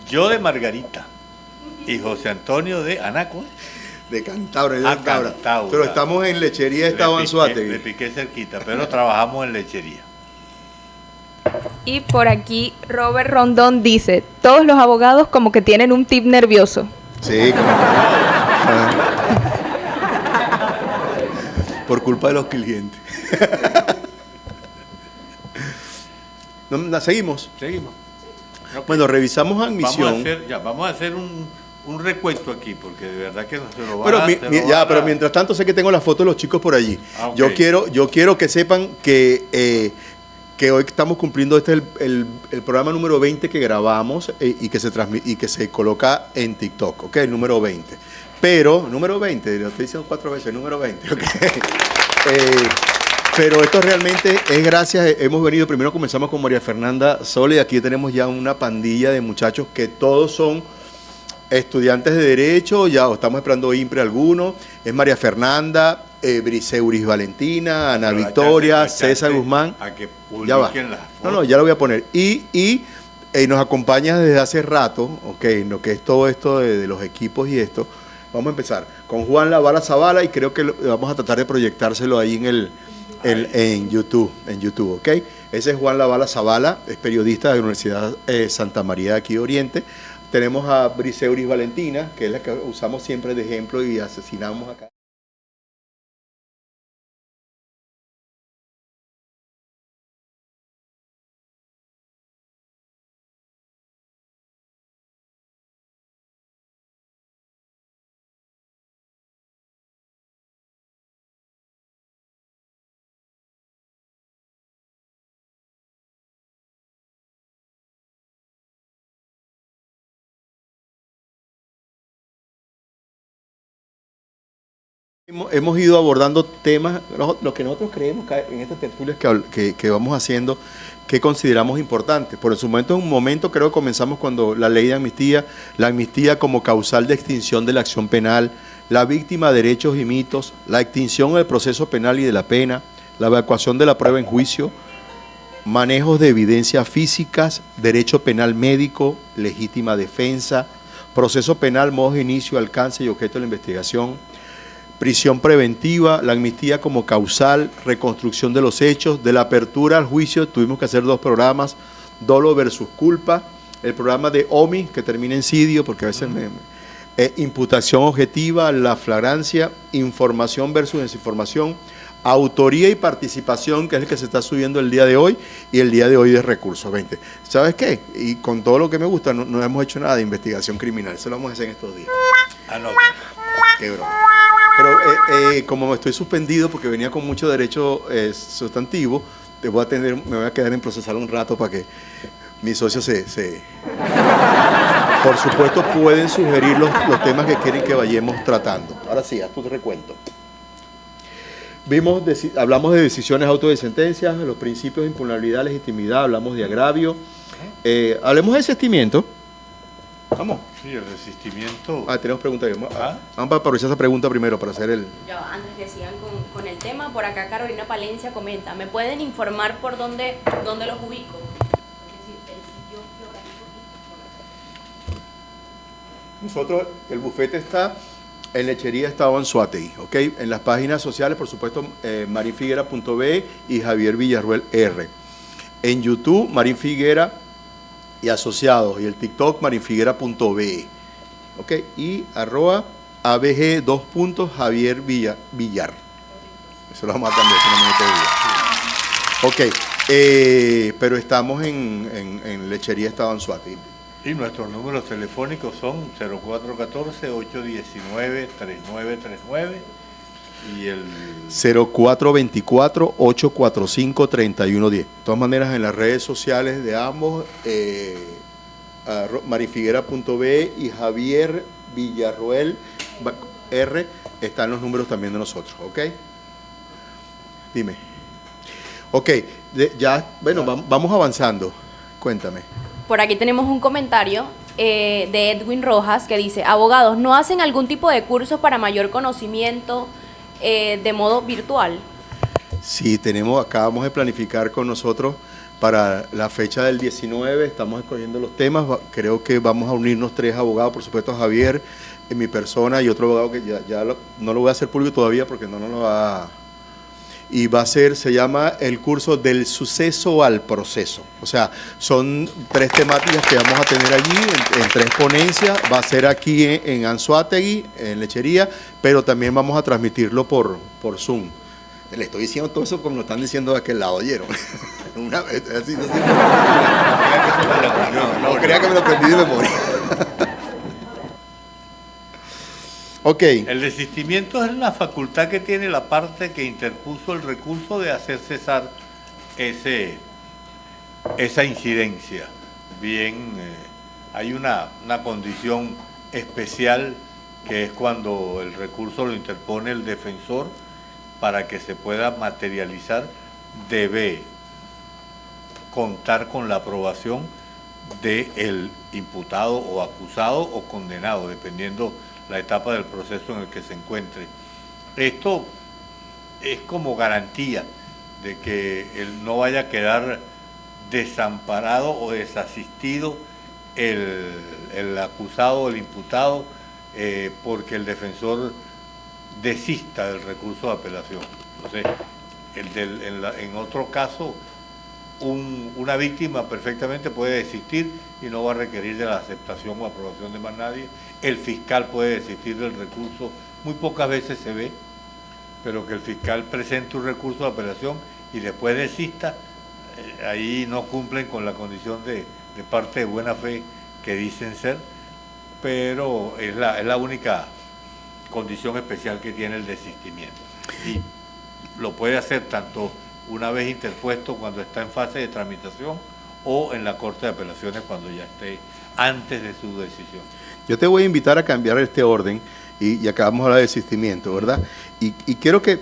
Yo de Margarita y José Antonio de Anaco. De Cantabria, Cantabria. Pero estamos en Lechería Estado Anzoátegui. Le piqué cerquita, pero trabajamos en lechería. Y por aquí Robert Rondón dice, todos los abogados como que tienen un tip nervioso. Sí, por culpa de los clientes. Seguimos. Bueno, revisamos admisión. Vamos a hacer un recuento aquí, porque de verdad que no se lo va Pero, a... pero mientras tanto sé que tengo la foto de los chicos por allí. Okay. Yo quiero que sepan que hoy estamos cumpliendo el programa número 20 que grabamos y que se coloca en TikTok, ¿ok? El número 20. Pero, número 20, lo estoy diciendo 4 veces, número 20, ¿ok? Pero esto realmente es gracias, hemos venido, primero comenzamos con María Fernanda Sole y aquí tenemos ya una pandilla de muchachos que todos son estudiantes de Derecho, ya estamos esperando IMPRE algunos, es María Fernanda, Briseuris Valentina, Ana Victoria, César Guzmán. A que Ya va. publiquen las No, ya lo voy a poner. Y nos acompaña desde hace rato, ok, en lo que es todo esto de los equipos y esto. Vamos a empezar con Juan Lavala Zavala y creo que vamos a tratar de proyectárselo ahí en YouTube, ¿ok? Ese es Juan Lavala Zavala, es periodista de la Universidad Santa María de aquí de Oriente. Tenemos a Briseuris Valentina, que es la que usamos siempre de ejemplo y asesinamos acá. Hemos ido abordando temas, lo que nosotros creemos que en estas tertulias que vamos haciendo, que consideramos importantes. Por en su momento creo que comenzamos cuando la ley de amnistía, la amnistía como causal de extinción de la acción penal, la víctima, derechos y mitos, la extinción del proceso penal y de la pena, la evacuación de la prueba en juicio, manejos de evidencias físicas, derecho penal médico, legítima defensa, proceso penal, modos de inicio, alcance y objeto de la investigación, prisión preventiva, la amnistía como causal, reconstrucción de los hechos, de la apertura al juicio, tuvimos que hacer 2 programas, dolo versus culpa, el programa de OMI, que termina en cidio, porque a veces imputación objetiva, la flagrancia, información versus desinformación, autoría y participación, que es el que se está subiendo el día de hoy, y el día de hoy de recursos 20. ¿Sabes qué? Y con todo lo que me gusta, no hemos hecho nada de investigación criminal, eso lo vamos a hacer en estos días. No. Qué broma. Pero como estoy suspendido porque venía con mucho derecho sustantivo, me voy a quedar en procesar un rato para que mis socios Por supuesto, pueden sugerir los temas que quieren que vayamos tratando. Ahora sí, haz tu recuento. Hablamos de decisiones auto de sentencias, los principios de impugnabilidad, legitimidad, hablamos de agravio. Hablemos de desistimiento. Vamos. Sí, el resistimiento. Tenemos preguntas. Vamos para aprovechar esa pregunta primero para hacer el... Ya, antes que sigan con el tema, por acá Carolina Palencia comenta: ¿me pueden informar por dónde los ubico? Nosotros, el bufete está en Lechería Estado Anzoátegui, ¿ok? En las páginas sociales, por supuesto, marinfiguera.be y Javier Villarruel R. En YouTube, Marín Figuera y asociados, y el TikTok marinfiguera.be, ¿ok? Y @abg Javier Villar. Eso lo vamos a cambiar, si no me ok, pero estamos en Lechería Estado Anzoátegui. Y nuestros números telefónicos son 0414-819-3939 y el 0424-845-3110. De todas maneras, en las redes sociales de ambos, marinfiguera.be y Javier Villarruel R, están los números también de nosotros, ¿ok? Dime. Ok, vamos avanzando. Cuéntame. Por aquí tenemos un comentario de Edwin Rojas que dice: abogados, ¿no hacen algún tipo de cursos para mayor conocimiento de modo virtual? Sí, acabamos de planificar con nosotros para la fecha del 19, estamos escogiendo los temas, creo que vamos a unirnos 3 abogados, por supuesto Javier, en mi persona, y otro abogado que no lo voy a hacer público todavía porque no lo va. Y se llama el curso del suceso al proceso. O sea, son 3 temáticas que vamos a tener allí en 3 ponencias. Va a ser aquí en Anzoátegui, en Lechería, pero también vamos a transmitirlo por Zoom. Le estoy diciendo todo eso como lo están diciendo de aquel lado, ¿oyeron? No crea que me lo aprendí de memoria. Ok. El desistimiento es la facultad que tiene la parte que interpuso el recurso de hacer cesar esa incidencia. Bien, hay una condición especial que es cuando el recurso lo interpone el defensor para que se pueda materializar, debe contar con la aprobación del imputado o acusado o condenado, dependiendo la etapa del proceso en el que se encuentre. Esto es como garantía de que él no vaya a quedar desamparado o desasistido el acusado o el imputado porque el defensor desista del recurso de apelación. Entonces, en otro caso, una víctima perfectamente puede desistir y no va a requerir de la aceptación o aprobación de más nadie. El fiscal puede desistir del recurso, muy pocas veces se ve, pero que el fiscal presente un recurso de apelación y después desista, ahí no cumplen con la condición de parte de buena fe que dicen ser, pero es la única condición especial que tiene el desistimiento. Y lo puede hacer tanto una vez interpuesto cuando está en fase de tramitación o en la Corte de Apelaciones cuando ya esté antes de su decisión. Yo te voy a invitar a cambiar este orden y acabamos de hablar de desistimiento, ¿verdad? Y quiero que,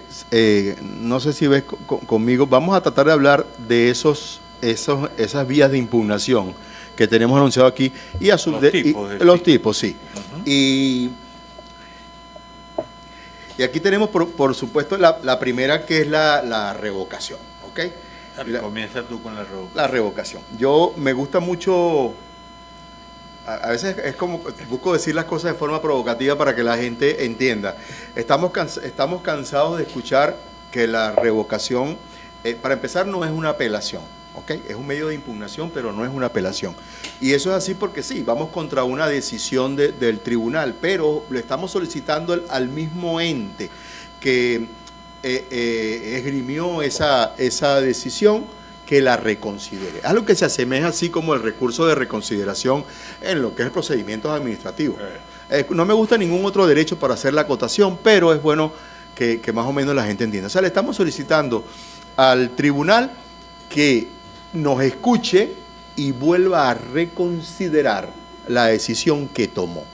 no sé si ves conmigo, vamos a tratar de hablar de esas vías de impugnación que tenemos anunciado aquí y los tipos, sí. Uh-huh. Y aquí tenemos, por supuesto, la primera, que es la revocación, ¿ok? Comienza tú con la revocación. La revocación. Me gusta mucho, a veces es como, busco decir las cosas de forma provocativa para que la gente entienda. Estamos cansados de escuchar que la revocación, para empezar, no es una apelación, ¿ok? Es un medio de impugnación, pero no es una apelación. Y eso es así porque sí, vamos contra una decisión del tribunal, pero le estamos solicitando al mismo ente que esgrimió esa decisión que la reconsidere. Algo que se asemeja así como el recurso de reconsideración en lo que es el procedimiento administrativo. No me gusta ningún otro derecho para hacer la acotación, pero es bueno que más o menos la gente entienda. O sea, le estamos solicitando al tribunal que nos escuche y vuelva a reconsiderar la decisión que tomó.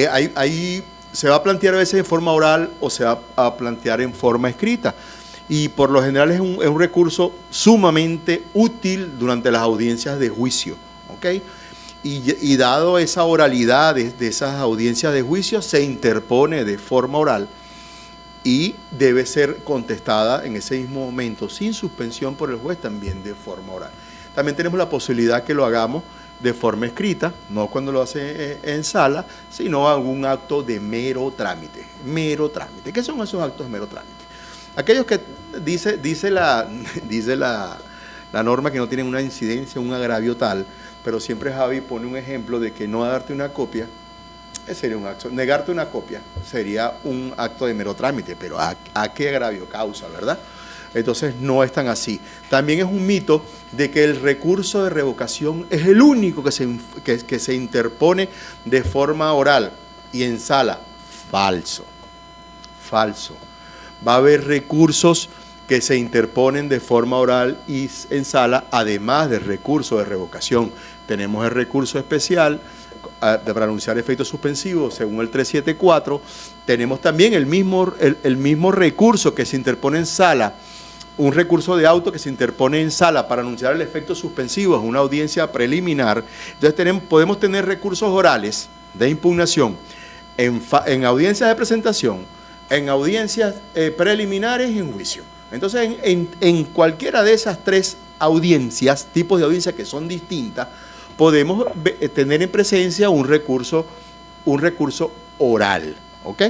Ahí se va a plantear a veces en forma oral o se va a plantear en forma escrita. Y por lo general es un recurso sumamente útil durante las audiencias de juicio, ¿ok? Y dado esa oralidad de esas audiencias de juicio, se interpone de forma oral y debe ser contestada en ese mismo momento, sin suspensión por el juez, también de forma oral. También tenemos la posibilidad que lo hagamos de forma escrita, no cuando lo hace en sala, sino algún acto de mero trámite. Mero trámite. ¿Qué son esos actos de mero trámite? Aquellos que dice la norma que no tienen una incidencia, un agravio tal, pero siempre Javi pone un ejemplo de que no darte una copia, sería un acto. Negarte una copia sería un acto de mero trámite, pero ¿a qué agravio causa, verdad? Entonces no es tan así. También es un mito de que el recurso de revocación es el único que se interpone de forma oral y en sala. Falso. Falso. Va a haber recursos que se interponen de forma oral y en sala, además del recurso de revocación. Tenemos el recurso especial para anunciar efectos suspensivos según el 374. Tenemos también el mismo recurso que se interpone en sala, un recurso de auto que se interpone en sala para anunciar el efecto suspensivo, es una audiencia preliminar. Entonces podemos tener recursos orales de impugnación en audiencias de presentación, en audiencias preliminares y en juicio. Entonces, en cualquiera de esas tres audiencias, tipos de audiencias que son distintas, podemos tener en presencia un recurso oral, ¿ok?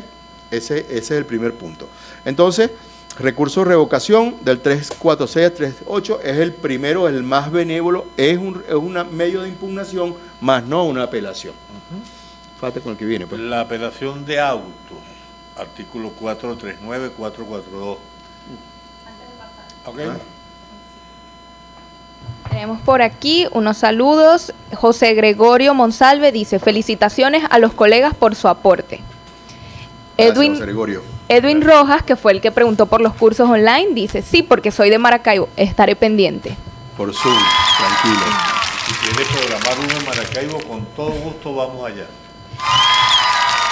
Ese es el primer punto. Entonces, recurso de revocación del 346 al 38 es el primero, el más benévolo, es un medio de impugnación, más no una apelación. Fíjate con el que viene, pues. La apelación de autos, artículo 439, 442. Okay. Tenemos por aquí unos saludos. José Gregorio Monsalve dice: felicitaciones a los colegas por su aporte. Gracias, José Gregorio. Edwin Rojas, que fue el que preguntó por los cursos online, dice: sí, porque soy de Maracaibo, estaré pendiente. Por Zoom, tranquilo. Si quiere programar uno en Maracaibo, con todo gusto vamos allá.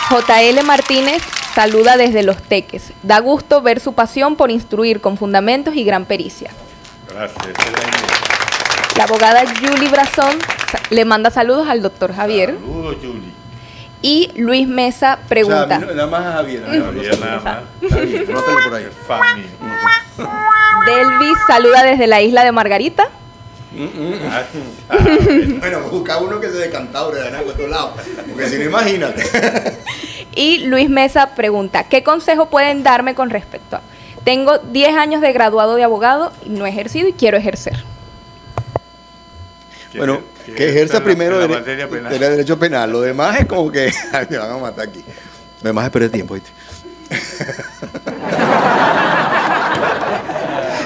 JL Martínez saluda desde Los Teques. Da gusto ver su pasión por instruir con fundamentos y gran pericia. Gracias, esa es la idea. La abogada Julie Brazón le manda saludos al doctor Javier. Saludos, Julie. Y Luis Mesa pregunta. O sea, nada más a Javier. Javier, nada más. Está bien, anótalo por ahí. Fan mío. Delvis saluda desde la isla de Margarita. Bueno, busca uno que se decantado de ganar por todos lados, porque si no, imagínate. Y Luis Mesa pregunta: ¿qué consejo pueden darme con respecto a? Tengo 10 años de graduado de abogado, no he ejercido y quiero ejercer. Bueno, que ejerza primero la materia penal. derecho penal. Lo demás es como que me van a matar aquí. Lo demás es perder tiempo, ¿viste?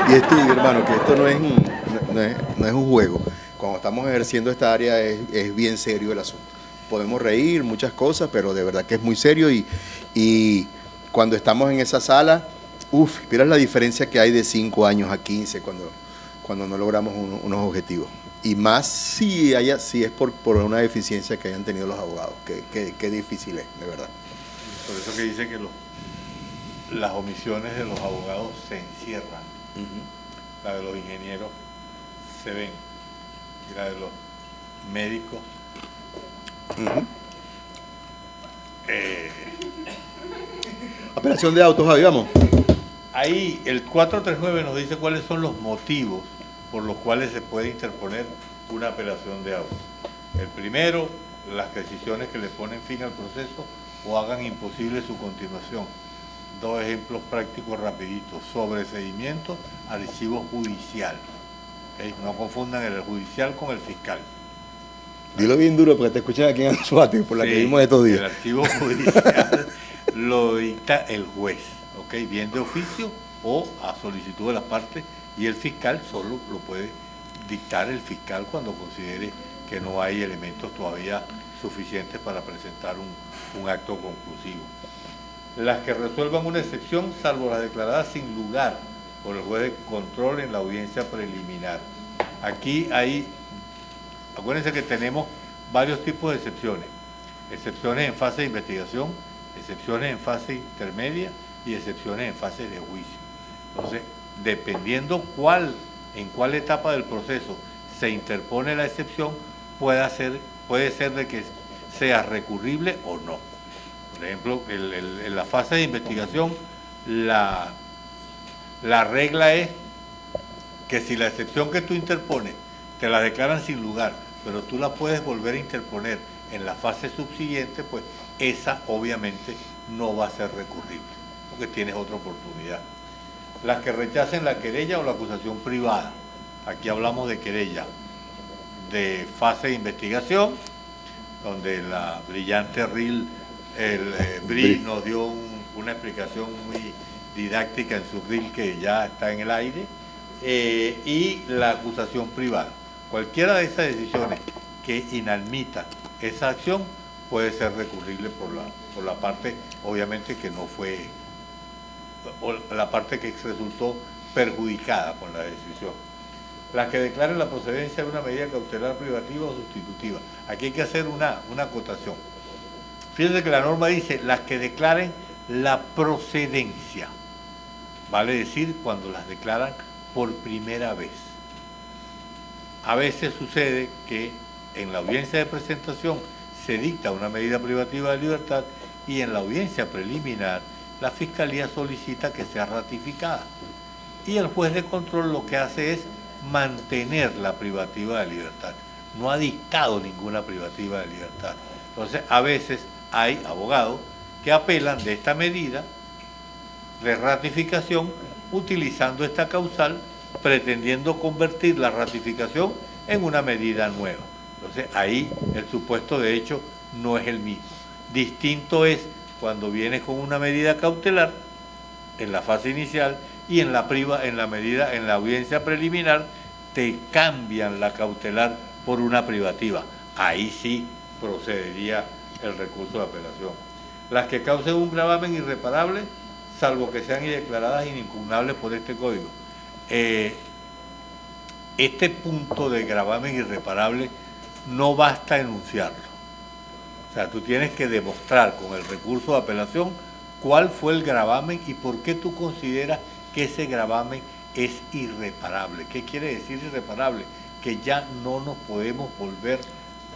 Y hermano, que esto no es un juego. Cuando estamos ejerciendo esta área es bien serio el asunto. Podemos reír, muchas cosas, pero de verdad que es muy serio y cuando estamos en esa sala, mira la diferencia que hay de 5 años a 15 cuando no logramos unos objetivos. Y más si es por una deficiencia que hayan tenido los abogados, que difícil es, de verdad. Por eso que dice que las omisiones de los abogados se encierran. La de los ingenieros se ven. Y la de los médicos. Apelación de autos, Javi, vamos. Ahí el 439 nos dice cuáles son los motivos por los cuales se puede interponer una apelación de autos. El primero, las decisiones que le ponen fin al proceso o hagan imposible su continuación. 2 ejemplos prácticos rapiditos: sobreseimiento, archivo judicial. ¿Okay? No confundan el judicial con el fiscal. Dilo bien duro porque te escuchan aquí en Anzoátegui, por la que vimos estos días. El archivo judicial lo dicta el juez, ¿okay? Bien de oficio o a solicitud de las partes, y el fiscal solo lo puede dictar el fiscal cuando considere que no hay elementos todavía suficientes para presentar un acto conclusivo. Las que resuelvan una excepción, salvo las declaradas sin lugar por el juez de control en la audiencia preliminar. Aquí acuérdense que tenemos varios tipos de excepciones. Excepciones en fase de investigación, excepciones en fase intermedia y excepciones en fase de juicio. Entonces, dependiendo en cuál etapa del proceso se interpone la excepción, puede ser de que sea recurrible o no. Por ejemplo, en la fase de investigación, la regla es que si la excepción que tú interpones te la declaran sin lugar, pero tú la puedes volver a interponer en la fase subsiguiente, pues esa obviamente no va a ser recurrible, porque tienes otra oportunidad. Las que rechacen la querella o la acusación privada. Aquí hablamos de querella de fase de investigación, donde la brillante Bri nos dio una explicación muy didáctica en su reel que ya está en el aire, y la acusación privada. Cualquiera de esas decisiones que inadmita esa acción puede ser recurrible por la parte, obviamente, que no fue, o la parte que resultó perjudicada con la decisión. las que declaren la procedencia de una medida cautelar privativa o sustitutiva. Aquí hay que hacer una acotación. Fíjense que la norma dice las que declaren la procedencia, vale decir cuando las declaran por primera vez. A veces sucede que en la audiencia de presentación se dicta una medida privativa de libertad y en la audiencia preliminar la Fiscalía solicita que sea ratificada. Y el juez de control lo que hace es mantener la privativa de libertad. No ha dictado ninguna privativa de libertad. Entonces, a veces hay abogados que apelan de esta medida de ratificación utilizando esta causal, pretendiendo convertir la ratificación en una medida nueva. Entonces, ahí el supuesto de hecho no es el mismo. Distinto es cuando vienes con una medida cautelar en la fase inicial y en la audiencia preliminar te cambian la cautelar por una privativa. Ahí sí procedería el recurso de apelación. Las que causen un gravamen irreparable, salvo que sean declaradas inimpugnables por este código. Este punto de gravamen irreparable no basta enunciarlo. O sea, tú tienes que demostrar con el recurso de apelación cuál fue el gravamen y por qué tú consideras que ese gravamen es irreparable. ¿Qué quiere decir irreparable? Que ya no nos podemos volver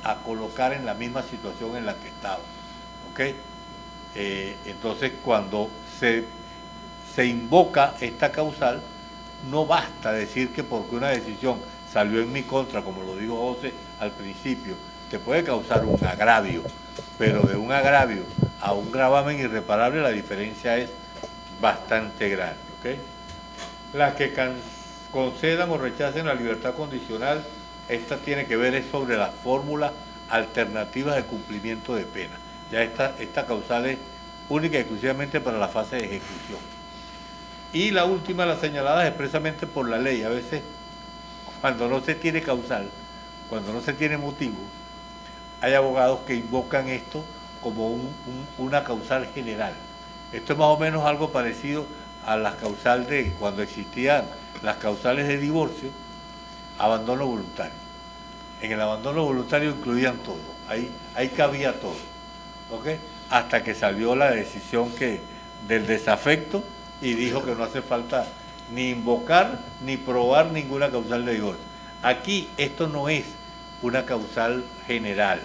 a colocar en la misma situación en la que estábamos. ¿Ok? Entonces, cuando se invoca esta causal, no basta decir que porque una decisión salió en mi contra, como lo dijo José al principio, te puede causar un agravio, pero de un agravio a un gravamen irreparable la diferencia es bastante grande. ¿Okay? Las que concedan o rechacen la libertad condicional, esta tiene que ver es sobre las fórmulas alternativas de cumplimiento de pena. Ya esta causal es única y exclusivamente para la fase de ejecución. Y la última, la señalada expresamente por la ley. A veces, cuando no se tiene causal, cuando no se tiene motivo, hay abogados que invocan esto como una causal general. Esto es más o menos algo parecido a las causales de cuando existían las causales de divorcio, abandono voluntario. En el abandono voluntario incluían todo, ahí cabía todo, ¿ok? Hasta que salió la decisión del desafecto y dijo que no hace falta ni invocar ni probar ninguna causal de divorcio. Aquí esto no es una causal general,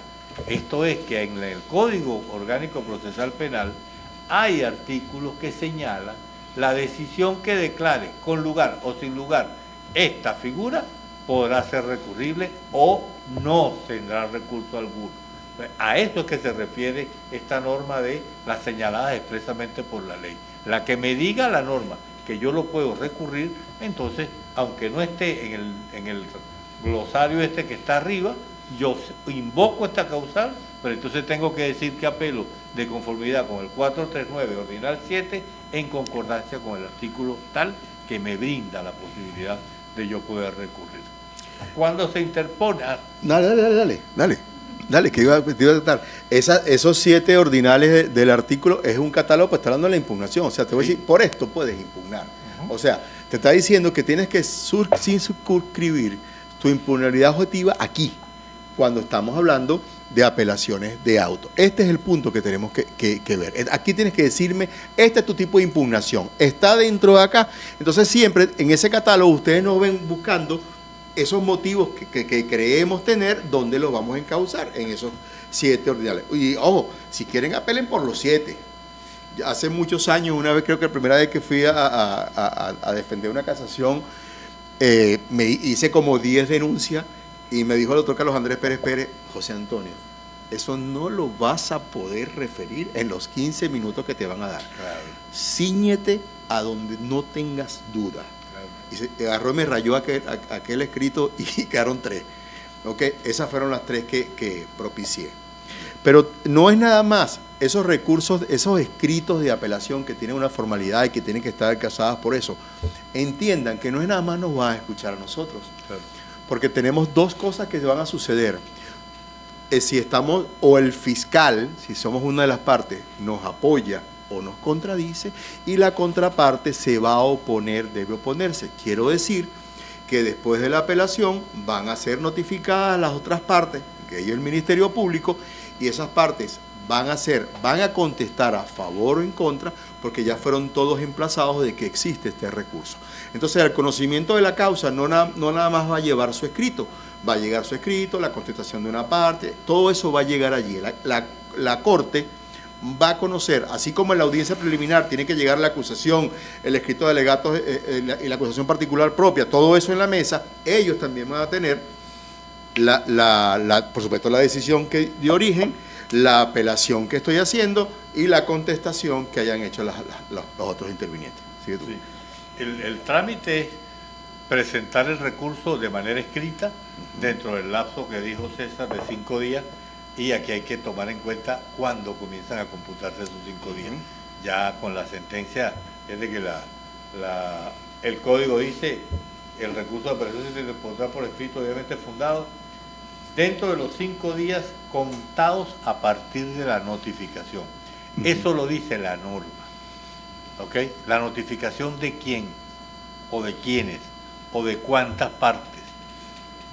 esto es que en el Código Orgánico Procesal Penal hay artículos que señalan la decisión que declare con lugar o sin lugar esta figura podrá ser recurrible o no tendrá recurso alguno. A eso es que se refiere esta norma de las señaladas expresamente por la ley. La que me diga la norma que yo lo puedo recurrir, entonces, aunque no esté en el glosario este que está arriba, yo invoco esta causal, pero entonces tengo que decir que apelo de conformidad con el 439 ordinal 7 en concordancia con el artículo tal que me brinda la posibilidad de yo poder recurrir. Cuando se interpone... Dale, que iba a tratar. Esos 7 ordinales del artículo es un catálogo para estar dando la impugnación. O sea, te voy a decir, por esto puedes impugnar. O sea, te está diciendo que tienes que sin circunscribir tu impugnabilidad objetiva aquí, cuando estamos hablando de apelaciones de auto. Este es el punto que tenemos que ver. Aquí tienes que decirme, este es tu tipo de impugnación. Está dentro de acá. Entonces siempre en ese catálogo ustedes nos ven buscando esos motivos que creemos tener, ¿dónde los vamos a encauzar? En esos 7 ordinales. Y ojo, si quieren apelen por los 7. Hace muchos años, una vez, creo que la primera vez que fui a defender una casación, me hice como 10 denuncias y me dijo el doctor Carlos Andrés Pérez, José Antonio, eso no lo vas a poder referir en los 15 minutos que te van a dar. Claro. Cíñete a donde no tengas duda. Y se agarró y me rayó aquel escrito y quedaron 3. ¿Okay? Esas fueron las 3 que propicié. Pero no es nada más esos recursos, esos escritos de apelación que tienen una formalidad y que tienen que estar casadas por eso. Entiendan que no es nada más nos van a escuchar a nosotros. Claro. Porque tenemos 2 cosas que van a suceder. Si estamos, o el fiscal, si somos una de las partes, nos apoya o nos contradice, y la contraparte se va a oponer, debe oponerse. Quiero decir que que después de la apelación van a ser notificadas las otras partes, que es el Ministerio Público, y esas partes van a contestar a favor o en contra, porque ya fueron todos emplazados de que existe este recurso. Entonces, el conocimiento de la causa no nada más va a llevar su escrito, va a llegar su escrito, la contestación de una parte, todo eso va a llegar allí. La Corte va a conocer, así como en la audiencia preliminar tiene que llegar la acusación, el escrito de alegatos y la acusación particular propia, todo eso en la mesa, ellos también van a tener, por supuesto, la decisión de origen, la apelación que estoy haciendo y la contestación que hayan hecho los otros intervinientes. ¿Sigue tú? Sí. El trámite es presentar el recurso de manera escrita dentro del lapso que dijo César de 5 días, y aquí hay que tomar en cuenta cuándo comienzan a computarse esos 5 días. Ya con la sentencia es de que el código dice el recurso de apelación se pondrá por escrito debidamente fundado dentro de los 5 días contados a partir de la notificación. Eso lo dice la norma. ¿Ok? La notificación de quién, o de quiénes, o de cuántas partes.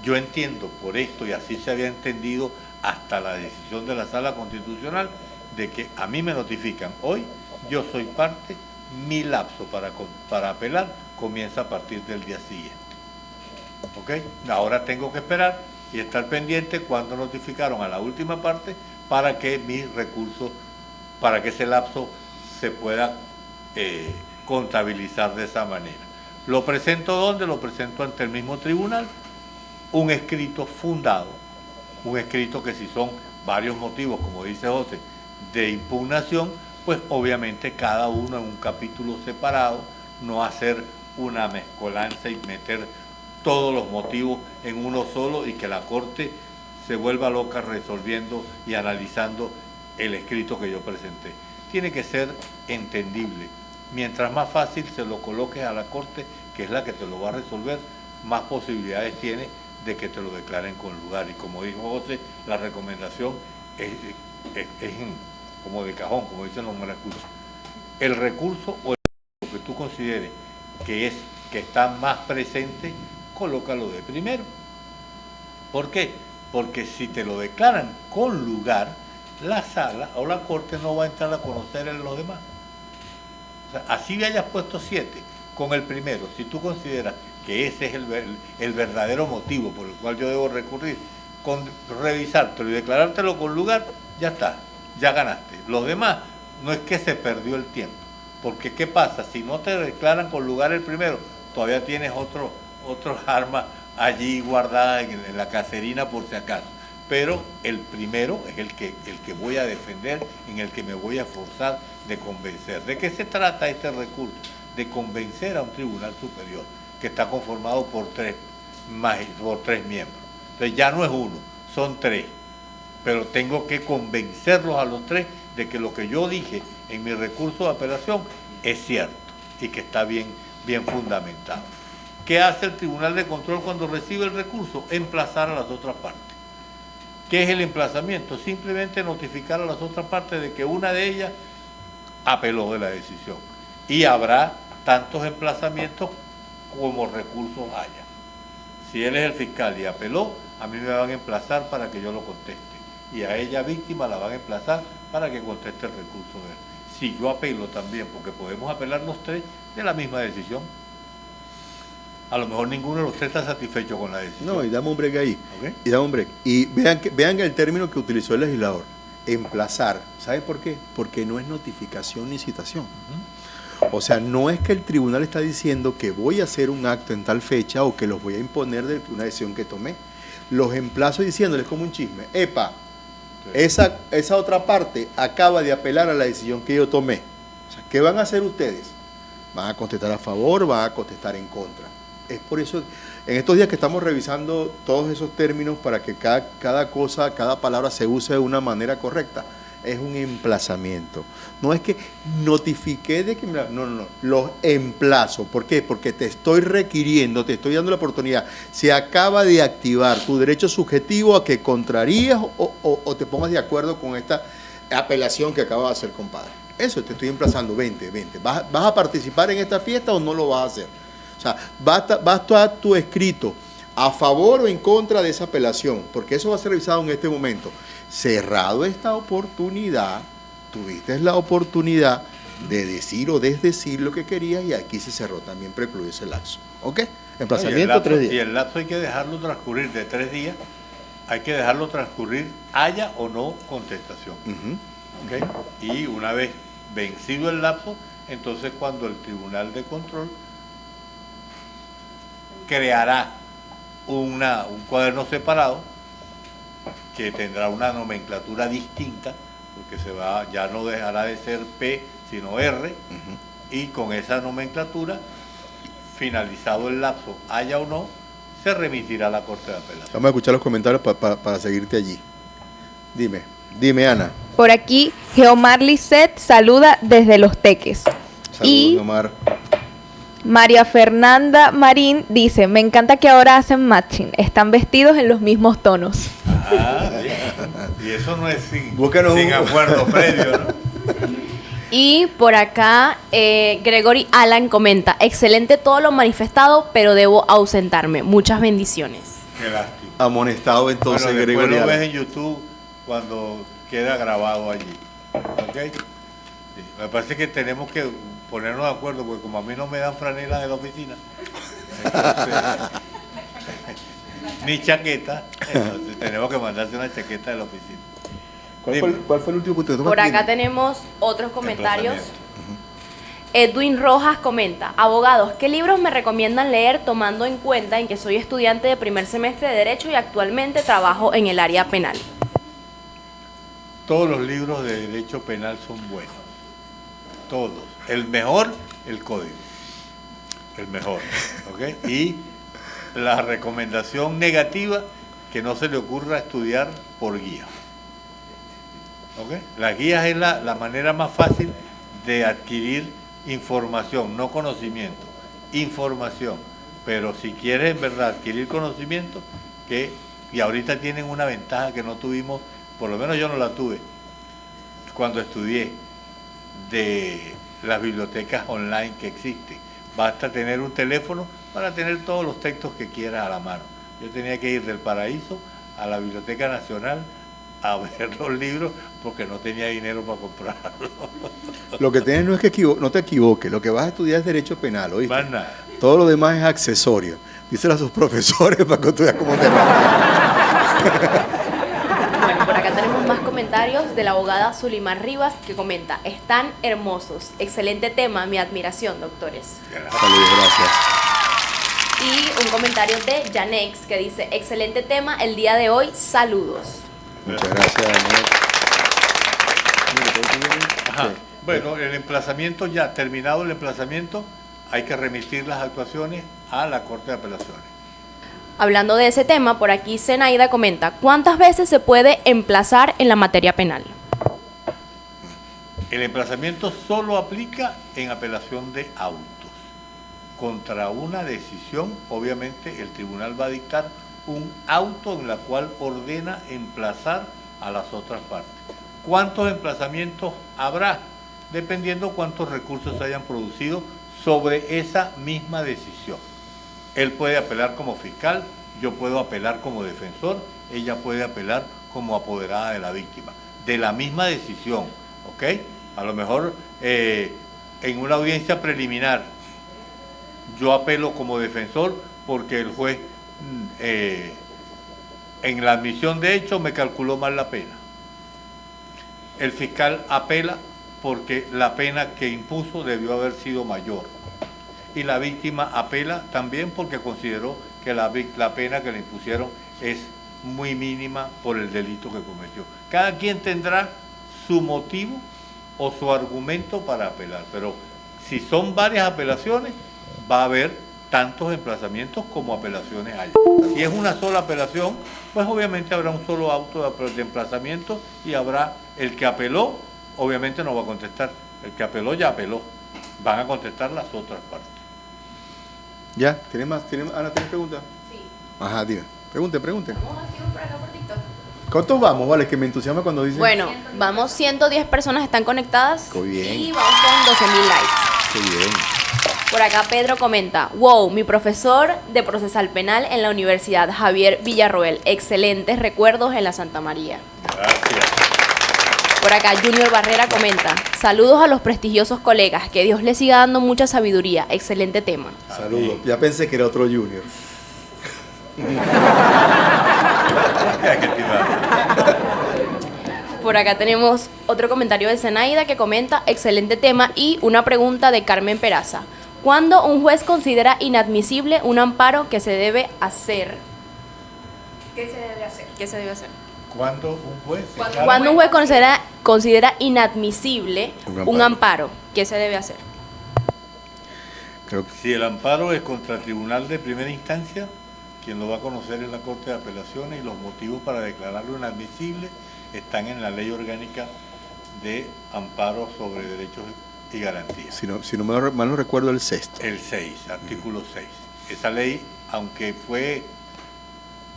Yo entiendo por esto, y así se había entendido hasta la decisión de la Sala Constitucional, de que a mí me notifican hoy, yo soy parte, mi lapso para apelar comienza a partir del día siguiente. ¿Ok? Ahora tengo que esperar y estar pendiente cuando notificaron a la última parte para que mi recurso, para que ese lapso se pueda contabilizar de esa manera. ¿Lo presento dónde? Lo presento ante el mismo tribunal, un escrito fundado, un escrito que si son varios motivos, como dice José, de impugnación, pues obviamente cada uno en un capítulo separado, no hacer una mezcolanza y meter todos los motivos en uno solo y que la Corte se vuelva loca resolviendo y analizando el escrito que yo presenté. Tiene que ser entendible. Mientras más fácil se lo coloques a la Corte, que es la que te lo va a resolver, más posibilidades tiene de que te lo declaren con lugar. Y como dijo José, la recomendación es como de cajón, como dicen los maracuchos. El recurso o el que tú consideres que está más presente, colócalo de primero. ¿Por qué? Porque si te lo declaran con lugar, la sala o la Corte no va a entrar a conocer en los demás. O sea, así le hayas puesto 7 con el primero, si tú consideras que ese es el verdadero motivo por el cual yo debo recurrir, con revisártelo y declarártelo con lugar, ya está, ya ganaste. Los demás, no es que se perdió el tiempo, porque ¿qué pasa? Si no te declaran con lugar el primero, todavía tienes otros armas allí guardadas en la caserina por si acaso. Pero el primero es el que voy a defender, en el que me voy a esforzar de convencer. ¿De qué se trata este recurso? De convencer a un tribunal superior que está conformado por tres miembros. Entonces ya no es uno, son 3. Pero tengo que convencerlos a los 3 de que lo que yo dije en mi recurso de apelación es cierto y que está bien fundamentado. ¿Qué hace el Tribunal de Control cuando recibe el recurso? Emplazar a las otras partes. ¿Qué es el emplazamiento? Simplemente notificar a las otras partes de que una de ellas apeló de la decisión. Y habrá tantos emplazamientos como recursos haya. Si él es el fiscal y apeló, a mí me van a emplazar para que yo lo conteste. Y a ella víctima la van a emplazar para que conteste el recurso de él. Si yo apelo también, porque podemos apelar los 3 de la misma decisión. A lo mejor ninguno de los 3 está satisfecho con la decisión. No, y dame un break ahí. ¿Okay? Y dame un break. Y vean el término que utilizó el legislador. Emplazar. ¿Sabe por qué? Porque no es notificación ni citación. O sea, no es que el tribunal está diciendo que voy a hacer un acto en tal fecha o que los voy a imponer de una decisión que tomé. Los emplazo diciéndoles como un chisme. Epa, sí. esa otra parte acaba de apelar a la decisión que yo tomé. O sea, ¿qué van a hacer ustedes? ¿Van a contestar a favor o van a contestar en contra? Es por eso, en estos días que estamos revisando todos esos términos para que cada cosa, cada palabra se use de una manera correcta, es un emplazamiento. No es que notifique de que... No. Los emplazo. ¿Por qué? Porque te estoy requiriendo, te estoy dando la oportunidad. Se acaba de activar tu derecho subjetivo a que contraríes o te pongas de acuerdo con esta apelación que acaba de hacer, compadre. Eso te estoy emplazando. Vente. ¿Vas a participar en esta fiesta o no lo vas a hacer? O sea, va a estar tu escrito a favor o en contra de esa apelación, porque eso va a ser revisado en este momento. Cerrado esta oportunidad, tuviste la oportunidad de decir o desdecir lo que querías y aquí se cerró, también precluye ese lapso. ¿Ok? Emplazamiento 3 días. Y el lapso hay que dejarlo transcurrir de 3 días, hay que dejarlo transcurrir, haya o no contestación. ¿Ok? Y una vez vencido el lapso, entonces cuando el Tribunal de Control creará un cuaderno separado que tendrá una nomenclatura distinta, porque ya no dejará de ser P, sino R, y con esa nomenclatura, finalizado el lapso, haya o no, se remitirá a la Corte de Apelación. Vamos a escuchar los comentarios para seguirte allí. Dime, Ana. Por aquí, Geomar Lisset saluda desde Los Teques. Saludos, Y Omar. María Fernanda Marín dice, me encanta que ahora hacen matching, están vestidos en los mismos tonos. Y eso no es sin Búscanos acuerdo previo, ¿no? Y por acá, Gregory Alan comenta, excelente todo lo manifestado, pero debo ausentarme. Muchas bendiciones. Qué lástima. Amonestado entonces, Bueno, después Gregorio. lo ves en YouTube cuando queda grabado allí. ¿Ok? Sí, me parece que tenemos que ponernos de acuerdo, porque como a mí no me dan franela de la oficina, entonces, ni chaqueta, entonces tenemos que mandarse una chaqueta de la oficina. ¿Cuál fue el último punto? Por acá tenemos otros comentarios. Edwin Rojas comenta, abogados, ¿qué libros me recomiendan leer tomando en cuenta en que soy estudiante de primer semestre de Derecho y actualmente trabajo en el área penal? Todos los libros de Derecho Penal son buenos. Todos. El mejor, el Código. El mejor. ¿Ok? Y la recomendación negativa, que no se le ocurra estudiar por guía. ¿Ok? Las guías es la manera más fácil de adquirir información, no conocimiento, información. Pero si quieres en verdad adquirir conocimiento, y ahorita tienen una ventaja que no tuvimos, por lo menos yo no la tuve cuando estudié, de las bibliotecas online que existen. Basta tener un teléfono para tener todos los textos que quieras a la mano. Yo tenía que ir del Paraíso a la Biblioteca Nacional a ver los libros porque no tenía dinero para comprarlos. Lo que tienes no es que no te equivoques, lo que vas a estudiar es Derecho Penal, ¿oíste? Más nada. Todo lo demás es accesorio. Díselo a sus profesores para que estudies cómo te va. Bueno, por acá tenemos más comentarios de la abogada Zulimar Rivas que comenta, están hermosos, excelente tema, mi admiración, doctores. Saludos, gracias. Y un comentario de Janex que dice, excelente tema el día de hoy, saludos. Muchas gracias, Daniel. Ajá. Bueno, el emplazamiento ya, terminado el emplazamiento, hay que remitir las actuaciones a la Corte de Apelaciones. Hablando de ese tema, por aquí Zenaida comenta, ¿cuántas veces se puede emplazar en la materia penal? El emplazamiento solo aplica en apelación de autos. Contra una decisión, obviamente, el tribunal va a dictar un auto en la cual ordena emplazar a las otras partes. ¿Cuántos emplazamientos habrá? Dependiendo cuántos recursos se hayan producido sobre esa misma decisión. Él puede apelar como fiscal, yo puedo apelar como defensor, ella puede apelar como apoderada de la víctima. De la misma decisión, ¿ok? A lo mejor en una audiencia preliminar yo apelo como defensor porque el juez en la admisión de hecho me calculó mal la pena. El fiscal apela porque la pena que impuso debió haber sido mayor. Y la víctima apela también porque consideró que la pena que le impusieron es muy mínima por el delito que cometió. Cada quien tendrá su motivo o su argumento para apelar, pero si son varias apelaciones, va a haber tantos emplazamientos como apelaciones haya. Si es una sola apelación, pues obviamente habrá un solo auto de emplazamiento y habrá el que apeló, obviamente no va a contestar, el que apeló ya apeló, van a contestar las otras partes. ¿Ya? ¿Tienes más? Ana, ¿tienes preguntas? Sí. Ajá, dime. Pregunte. ¿Estamos activos por acá por TikTok? ¿Cuántos vamos? Vale, que me entusiasma cuando dicen. Bueno, vamos, 110 personas están conectadas Qué bien. y vamos con 12.000 likes. Qué bien. Por acá Pedro comenta, wow, mi profesor de procesal penal en la Universidad Javier Villarroel, excelentes recuerdos en la Santa María. Gracias. Por acá Junior Barrera comenta, saludos a los prestigiosos colegas, que Dios les siga dando mucha sabiduría, excelente tema. Saludos. Ya pensé que era otro Junior. Por acá tenemos otro comentario de Zenaida que comenta, excelente tema, y una pregunta de Carmen Peraza. ¿Cuándo un juez considera inadmisible un amparo que se debe hacer? ¿Qué se debe hacer? ¿Qué se debe hacer? Cuando un juez Cuando un juez considera inadmisible un amparo, ¿qué se debe hacer? Creo que si el amparo es contra el tribunal de primera instancia, quien lo va a conocer es la Corte de Apelaciones, y los motivos para declararlo inadmisible están en la Ley Orgánica de Amparo sobre Derechos y Garantías. si no mal no recuerdo, el sexto. El 6, artículo 6. Esa ley, aunque fue,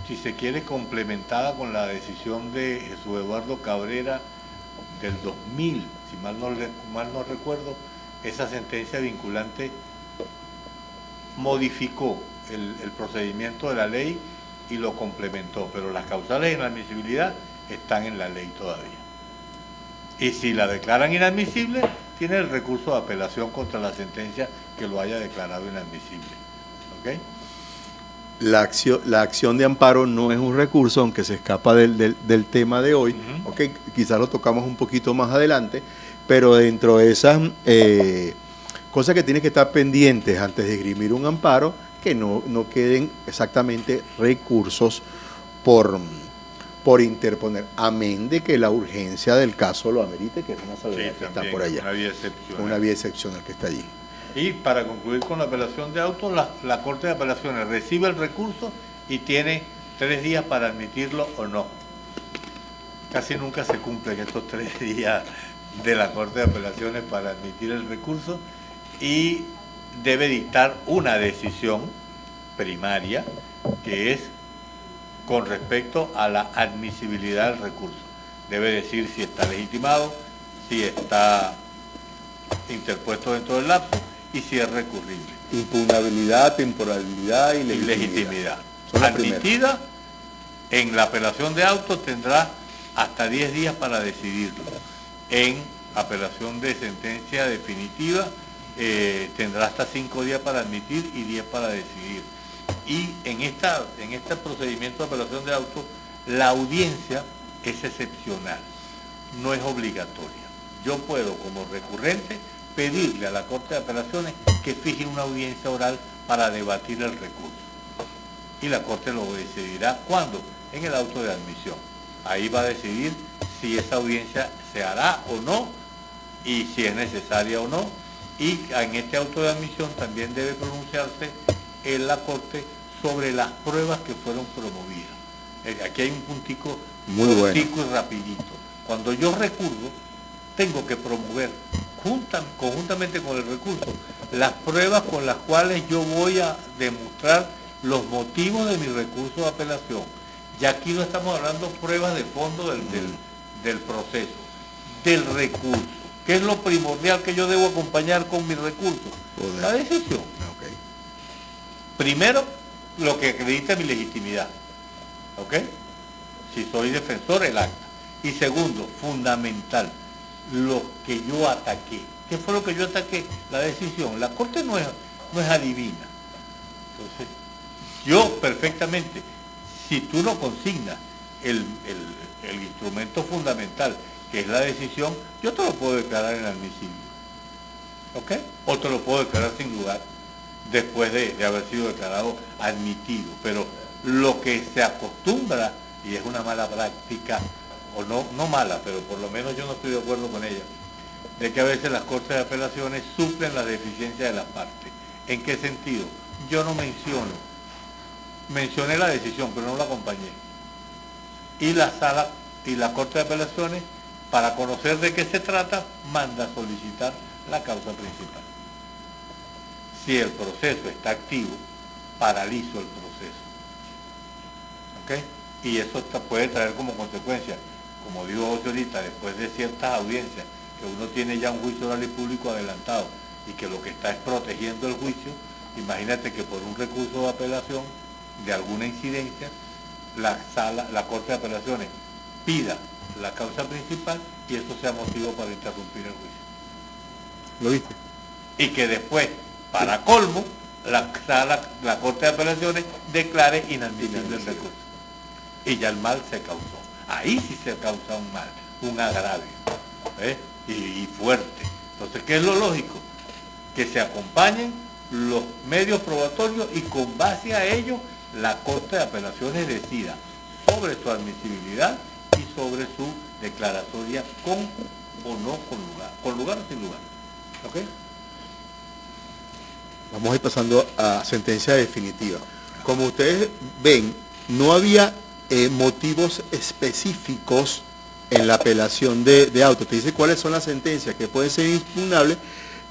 si se quiere, complementada con la decisión de Jesús Eduardo Cabrera del 2000, si mal no recuerdo, esa sentencia vinculante modificó el procedimiento de la ley y lo complementó, pero las causales de inadmisibilidad están en la ley todavía. Y si la declaran inadmisible, tiene el recurso de apelación contra la sentencia que lo haya declarado inadmisible. ¿Ok? La acción de amparo no es un recurso, aunque se escapa del tema de hoy. Ujú. Ok, quizás lo tocamos un poquito más adelante, pero dentro de esas cosas que tienen que estar pendientes antes de esgrimir un amparo, que no queden exactamente recursos por interponer, amén de que la urgencia del caso lo amerite, que es una salvedad que está también, por allá. una vía excepcional. Una vía excepcional que está allí. Y para concluir con la apelación de auto, la Corte de Apelaciones recibe el recurso y tiene 3 días para admitirlo o no. Casi nunca se cumplen estos 3 días de la Corte de Apelaciones para admitir el recurso, y debe dictar una decisión primaria que es con respecto a la admisibilidad del recurso. Debe decir si está legitimado, si está interpuesto dentro del lapso y si es recurrible. Impugnabilidad, temporalidad y Y legitimidad. Son las primeras. Admitida, en la apelación de auto tendrá hasta 10 días para decidirlo. En apelación de sentencia definitiva tendrá hasta 5 días para admitir y 10 para decidir. Y en este procedimiento de apelación de auto, la audiencia es excepcional, no es obligatoria. Yo puedo, como recurrente, pedirle a la Corte de Apelaciones que fije una audiencia oral para debatir el recurso. Y la Corte lo decidirá ¿cuándo? En el auto de admisión. Ahí va a decidir si esa audiencia se hará o no, y si es necesaria o no. Y en este auto de admisión también debe pronunciarse en la Corte sobre las pruebas que fueron promovidas. Aquí hay un puntico Muy bueno. cortico y rapidito. Cuando yo recurro, tengo que promover conjuntamente con el recurso las pruebas con las cuales yo voy a demostrar los motivos de mi recurso de apelación. Ya aquí no estamos hablando pruebas de fondo del proceso, del recurso. ¿Qué es lo primordial que yo debo acompañar con mi recurso? Poder. La decisión. Ok. Primero, lo que acredita mi legitimidad. ¿Ok? Si soy defensor, el acta. Y segundo, fundamental, lo que yo ataqué. ¿Qué fue lo que yo ataqué? La decisión. La Corte no es adivina. Entonces, yo perfectamente, si tú no consignas el instrumento fundamental, que es la decisión, yo te lo puedo declarar inadmisible. ¿Ok? O te lo puedo declarar sin lugar después de haber sido declarado admitido. Pero lo que se acostumbra, y es una mala práctica, o no mala, pero por lo menos yo no estoy de acuerdo con ella, de que a veces las Cortes de Apelaciones suplen las deficiencias de las partes. ¿En qué sentido? Yo no mencioné la decisión, pero no la acompañé. Y la sala y la Corte de Apelaciones, para conocer de qué se trata, manda a solicitar la causa principal. Si el proceso está activo, paralizo el proceso. ¿Ok? Y eso puede traer como consecuencia, como digo ahorita, después de ciertas audiencias, que uno tiene ya un juicio oral y público adelantado, y que lo que está es protegiendo el juicio, imagínate que por un recurso de apelación de alguna incidencia, la Corte de Apelaciones pida la causa principal y eso sea motivo para interrumpir el juicio. ¿Lo viste? Y que después, para colmo, la Corte de Apelaciones declare inadmisible el recurso. Y ya el mal se causó. Ahí sí se causa un mal, un agravio, ¿ves? Y fuerte. Entonces, ¿qué es lo lógico? Que se acompañen los medios probatorios y con base a ello la Corte de Apelaciones decida sobre su admisibilidad y sobre su declaratoria con o no con lugar o sin lugar. ¿Ok? Vamos a ir pasando a sentencia definitiva. Como ustedes ven, no había motivos específicos en la apelación de auto. Te dice cuáles son las sentencias que pueden ser impugnables,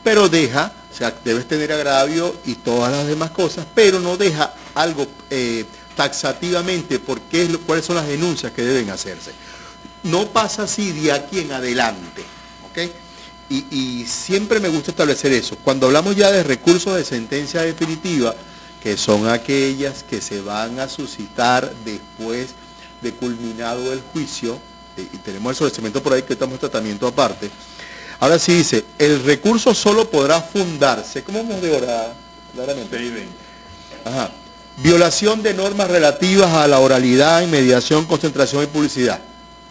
pero deja, o sea, debes tener agravio y todas las demás cosas, pero no deja algo taxativamente cuáles son las denuncias que deben hacerse. No pasa así de aquí en adelante, ¿ok? Y siempre me gusta establecer eso. Cuando hablamos ya de recursos de sentencia definitiva, que son aquellas que se van a suscitar después de culminado el juicio, y tenemos el sobreseimiento por ahí que estamos en tratamiento aparte. Ahora sí dice, el recurso solo podrá fundarse, ¿cómo vamos de hora? Claramente. 6:20. Ajá. Violación de normas relativas a la oralidad, mediación, concentración y publicidad.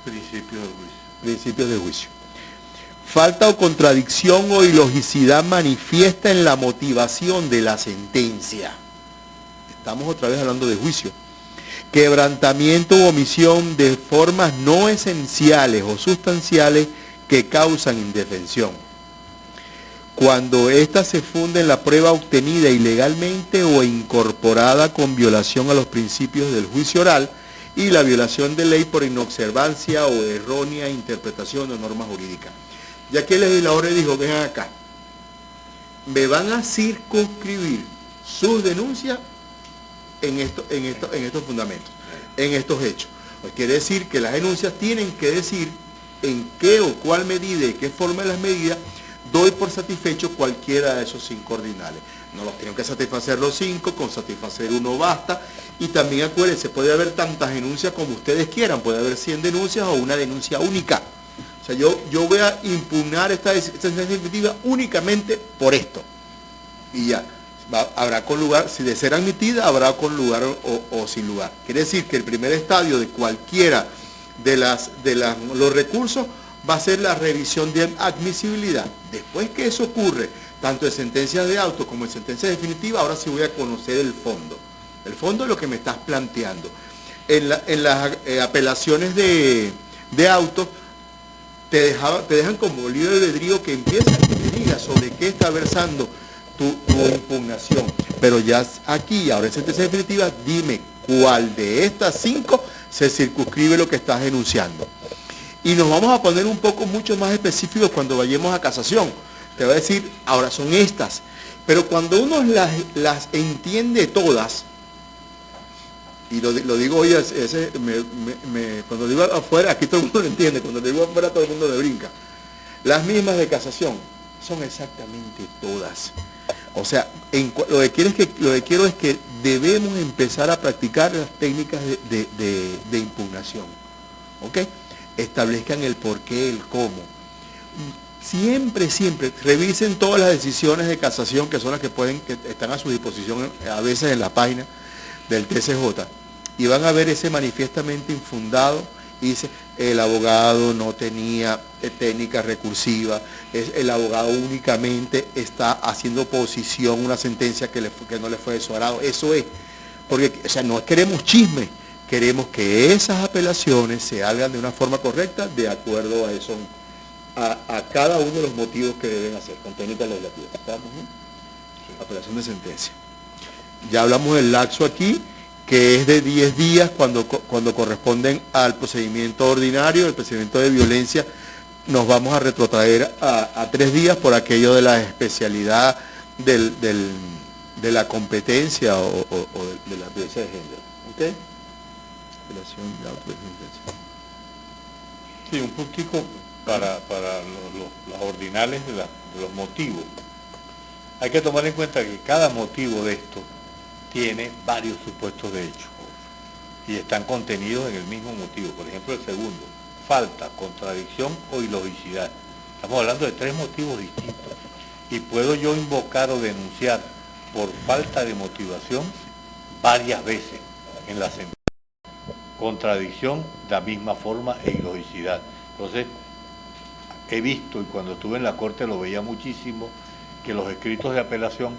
Principios del juicio. Principios de juicio. Falta o contradicción o ilogicidad manifiesta en la motivación de la sentencia. Estamos otra vez hablando de juicio. Quebrantamiento u omisión de formas no esenciales o sustanciales que causan indefensión. Cuando ésta se funde en la prueba obtenida ilegalmente o incorporada con violación a los principios del juicio oral y la violación de ley por inobservancia o errónea interpretación de normas jurídicas. Ya que el legislador le dijo, vengan acá, me van a circunscribir sus denuncias en estos fundamentos, en estos hechos. Pues quiere decir que las denuncias tienen que decir en qué o cuál medida y qué forma de las medidas doy por satisfecho cualquiera de esos 5 ordinales. No los tienen que satisfacer los 5, con satisfacer uno basta. Y también acuérdense, puede haber tantas denuncias como ustedes quieran, puede haber 100 denuncias o una denuncia única. O sea, yo voy a impugnar esta sentencia definitiva únicamente por esto. Y ya, habrá con lugar, si de ser admitida, habrá con lugar o sin lugar. Quiere decir que el primer estadio de cualquiera de los recursos va a ser la revisión de admisibilidad. Después que eso ocurre, tanto en sentencias de auto como en sentencia definitiva, ahora sí voy a conocer el fondo. El fondo es lo que me estás planteando. En las apelaciones de auto, te dejan como libre albedrío que empieces y te digas sobre qué está versando tu impugnación. Pero ya aquí, ahora en sentencia definitiva, dime cuál de estas 5 se circunscribe lo que estás denunciando. Y nos vamos a poner un poco mucho más específicos cuando vayamos a casación. Te va a decir, ahora son estas. Pero cuando uno las entiende todas, y lo digo hoy, cuando digo afuera, aquí todo el mundo lo entiende, cuando lo digo afuera todo el mundo le brinca. Las mismas de casación son exactamente todas. O sea, lo que quiero es que debemos empezar a practicar las técnicas de impugnación. ¿Ok? Establezcan el por qué, el cómo. Siempre revisen todas las decisiones de casación que son las que están a su disposición a veces en la página del TCJ y van a ver ese manifiestamente infundado y dice el abogado no tenía técnica recursiva, el abogado únicamente está haciendo oposición a una sentencia que no le fue de su agrado. Eso es, porque o sea, no queremos chisme. Queremos que esas apelaciones se hagan de una forma correcta, de acuerdo a eso, a cada uno de los motivos que deben hacer, con técnicas legislativas. ¿Estamos bien? Sí. Apelación de sentencia. Ya hablamos del lapso aquí, que es de 10 días cuando corresponden al procedimiento ordinario, el procedimiento de violencia, nos vamos a retrotraer a 3 días por aquello de la especialidad de la competencia o de la violencia de género. ¿Ok? Sí, un puntico para los ordinales de los motivos. Hay que tomar en cuenta que cada motivo de esto tiene varios supuestos de hecho y están contenidos en el mismo motivo. Por ejemplo, el segundo, falta, contradicción o ilogicidad. Estamos hablando de 3 motivos distintos. Y puedo yo invocar o denunciar por falta de motivación varias veces en la sentencia. Contradicción, de la misma forma, e ilogicidad. Entonces, he visto, y cuando estuve en la Corte lo veía muchísimo, que los escritos de apelación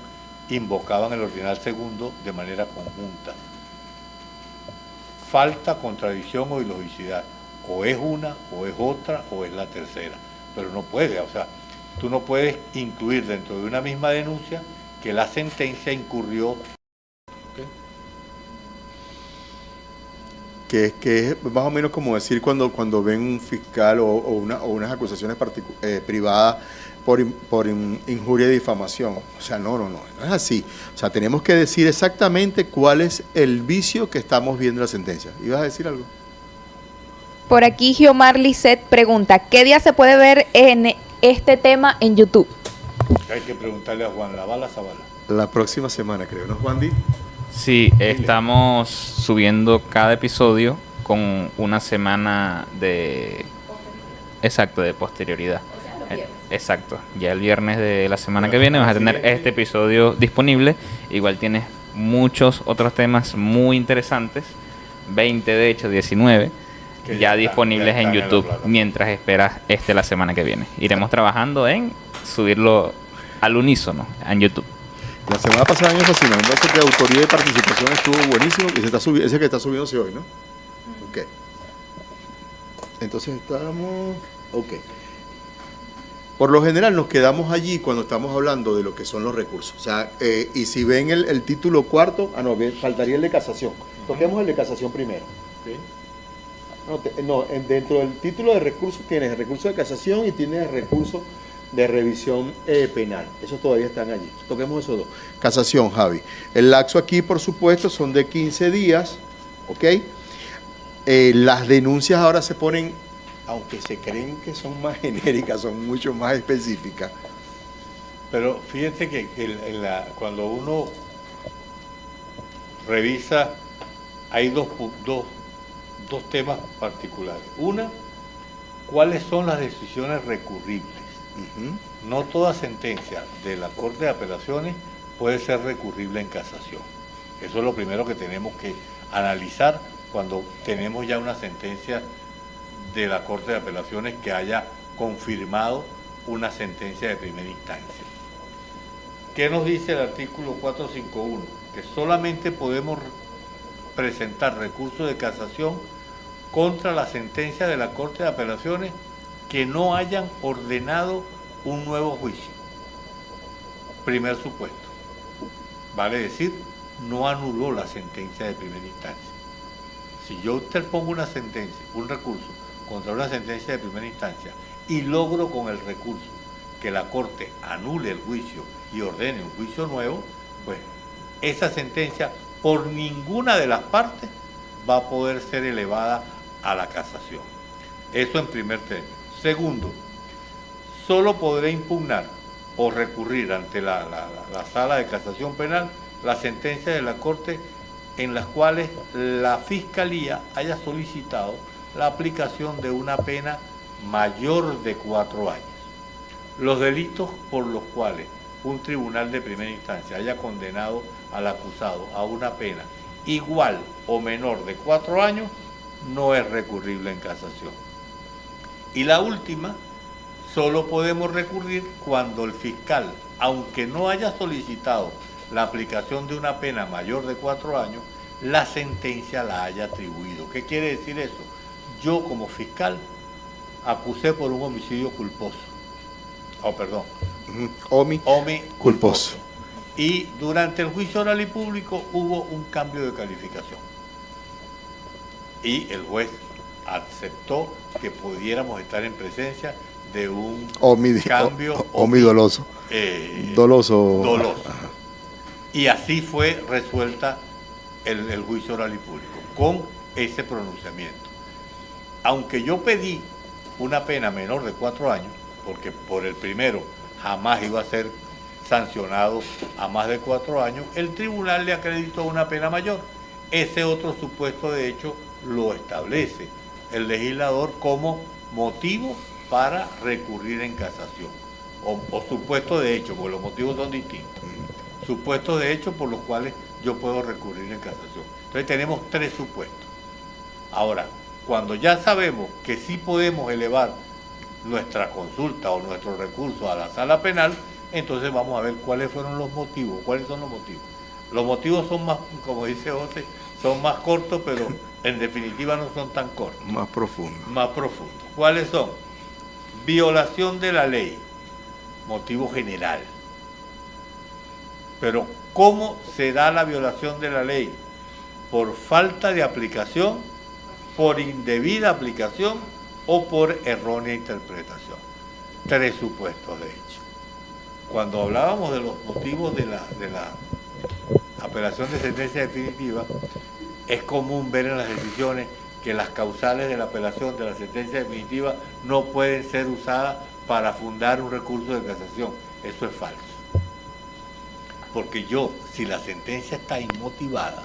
invocaban el ordinal segundo de manera conjunta. Falta, contradicción o ilogicidad. O es una, o es otra, o es la tercera. Pero no puede, o sea, tú no puedes incluir dentro de una misma denuncia que la sentencia incurrió. Que es más o menos como decir cuando ven un fiscal o unas acusaciones privadas por injuria y difamación. O sea, no es así. O sea, tenemos que decir exactamente cuál es el vicio que estamos viendo en la sentencia. ¿Ibas a decir algo? Por aquí Giomar Lisset pregunta, ¿qué día se puede ver en este tema en YouTube? Hay que preguntarle a Juan Lavala Zavala. La próxima semana, creo, ¿no, Juan Di? Sí, estamos subiendo cada episodio con una semana de... Exacto, de posterioridad. Exacto, ya el viernes de la semana que viene vas a tener este episodio disponible. Igual tienes muchos otros temas muy interesantes, 20 de hecho, 19, que ya disponibles en YouTube en mientras esperas la semana que viene. Iremos trabajando en subirlo al unísono en YouTube. La semana pasada a mí me fascinó. Me parece que autoría y participación estuvo buenísimo y ese que está subiéndose hoy, ¿no? Ok. Entonces estamos... Ok. Por lo general nos quedamos allí cuando estamos hablando de lo que son los recursos. O sea, y si ven el título cuarto, faltaría el de casación. Toquemos el de casación primero. ¿Sí? Dentro del título de recursos tienes el recurso de casación y tienes el recurso de revisión penal. Esos todavía están allí. Toquemos esos dos. Casación, Javi. El laxo aquí, por supuesto, son de 15 días. ¿Ok? Las denuncias ahora se ponen, aunque se creen que son más genéricas, son mucho más específicas. Pero fíjense que cuando uno revisa, hay dos temas particulares. Una, ¿cuáles son las decisiones recurribles? Uh-huh. No toda sentencia de la Corte de Apelaciones puede ser recurrible en casación. Eso es lo primero que tenemos que analizar cuando tenemos ya una sentencia de la Corte de Apelaciones que haya confirmado una sentencia de primera instancia. ¿Qué nos dice el artículo 451? Que solamente podemos presentar recursos de casación contra la sentencia de la Corte de Apelaciones que no hayan ordenado un nuevo juicio. Primer supuesto. Vale decir, no anuló la sentencia de primera instancia. Si yo interpongo una sentencia, un recurso contra una sentencia de primera instancia y logro con el recurso que la Corte anule el juicio y ordene un juicio nuevo, pues esa sentencia por ninguna de las partes va a poder ser elevada a la casación. Eso en primer término. Segundo, solo podré impugnar o recurrir ante la sala de casación penal la sentencia de la Corte en las cuales la Fiscalía haya solicitado la aplicación de una pena mayor de 4 años. Los delitos por los cuales un tribunal de primera instancia haya condenado al acusado a una pena igual o menor de 4 años no es recurrible en casación. Y la última, solo podemos recurrir cuando el fiscal, aunque no haya solicitado la aplicación de una pena mayor de 4 años, la sentencia la haya atribuido. ¿Qué quiere decir eso? Yo como fiscal acusé por un homicidio culposo. Omi culposo. Y durante el juicio oral y público hubo un cambio de calificación. Y el juez aceptó que pudiéramos estar en presencia de un cambio doloso. Doloso. Y así fue resuelta el juicio oral y público, con ese pronunciamiento. Aunque yo pedí una pena menor de 4 años, porque por el primero jamás iba a ser sancionado a más de 4 años, el tribunal le acreditó una pena mayor. Ese otro supuesto de hecho lo establece el legislador como motivo para recurrir en casación. O supuesto de hecho, porque los motivos son distintos. Supuestos de hecho por los cuales yo puedo recurrir en casación. Entonces tenemos 3 supuestos. Ahora, cuando ya sabemos que sí podemos elevar nuestra consulta o nuestro recurso a la sala penal, entonces vamos a ver cuáles fueron los motivos. ¿Cuáles son los motivos? Los motivos son más, como dice José, son más cortos, pero en definitiva no son tan cortos. Más profundo. Más profundos. ¿Cuáles son? Violación de la ley, motivo general. Pero ¿cómo se da la violación de la ley? Por falta de aplicación, por indebida aplicación o por errónea interpretación. 3 supuestos de hecho. Cuando hablábamos de los motivos de la apelación de sentencia definitiva, es común ver en las decisiones que las causales de la apelación de la sentencia definitiva no pueden ser usadas para fundar un recurso de casación. Eso es falso. Porque yo, si la sentencia está inmotivada,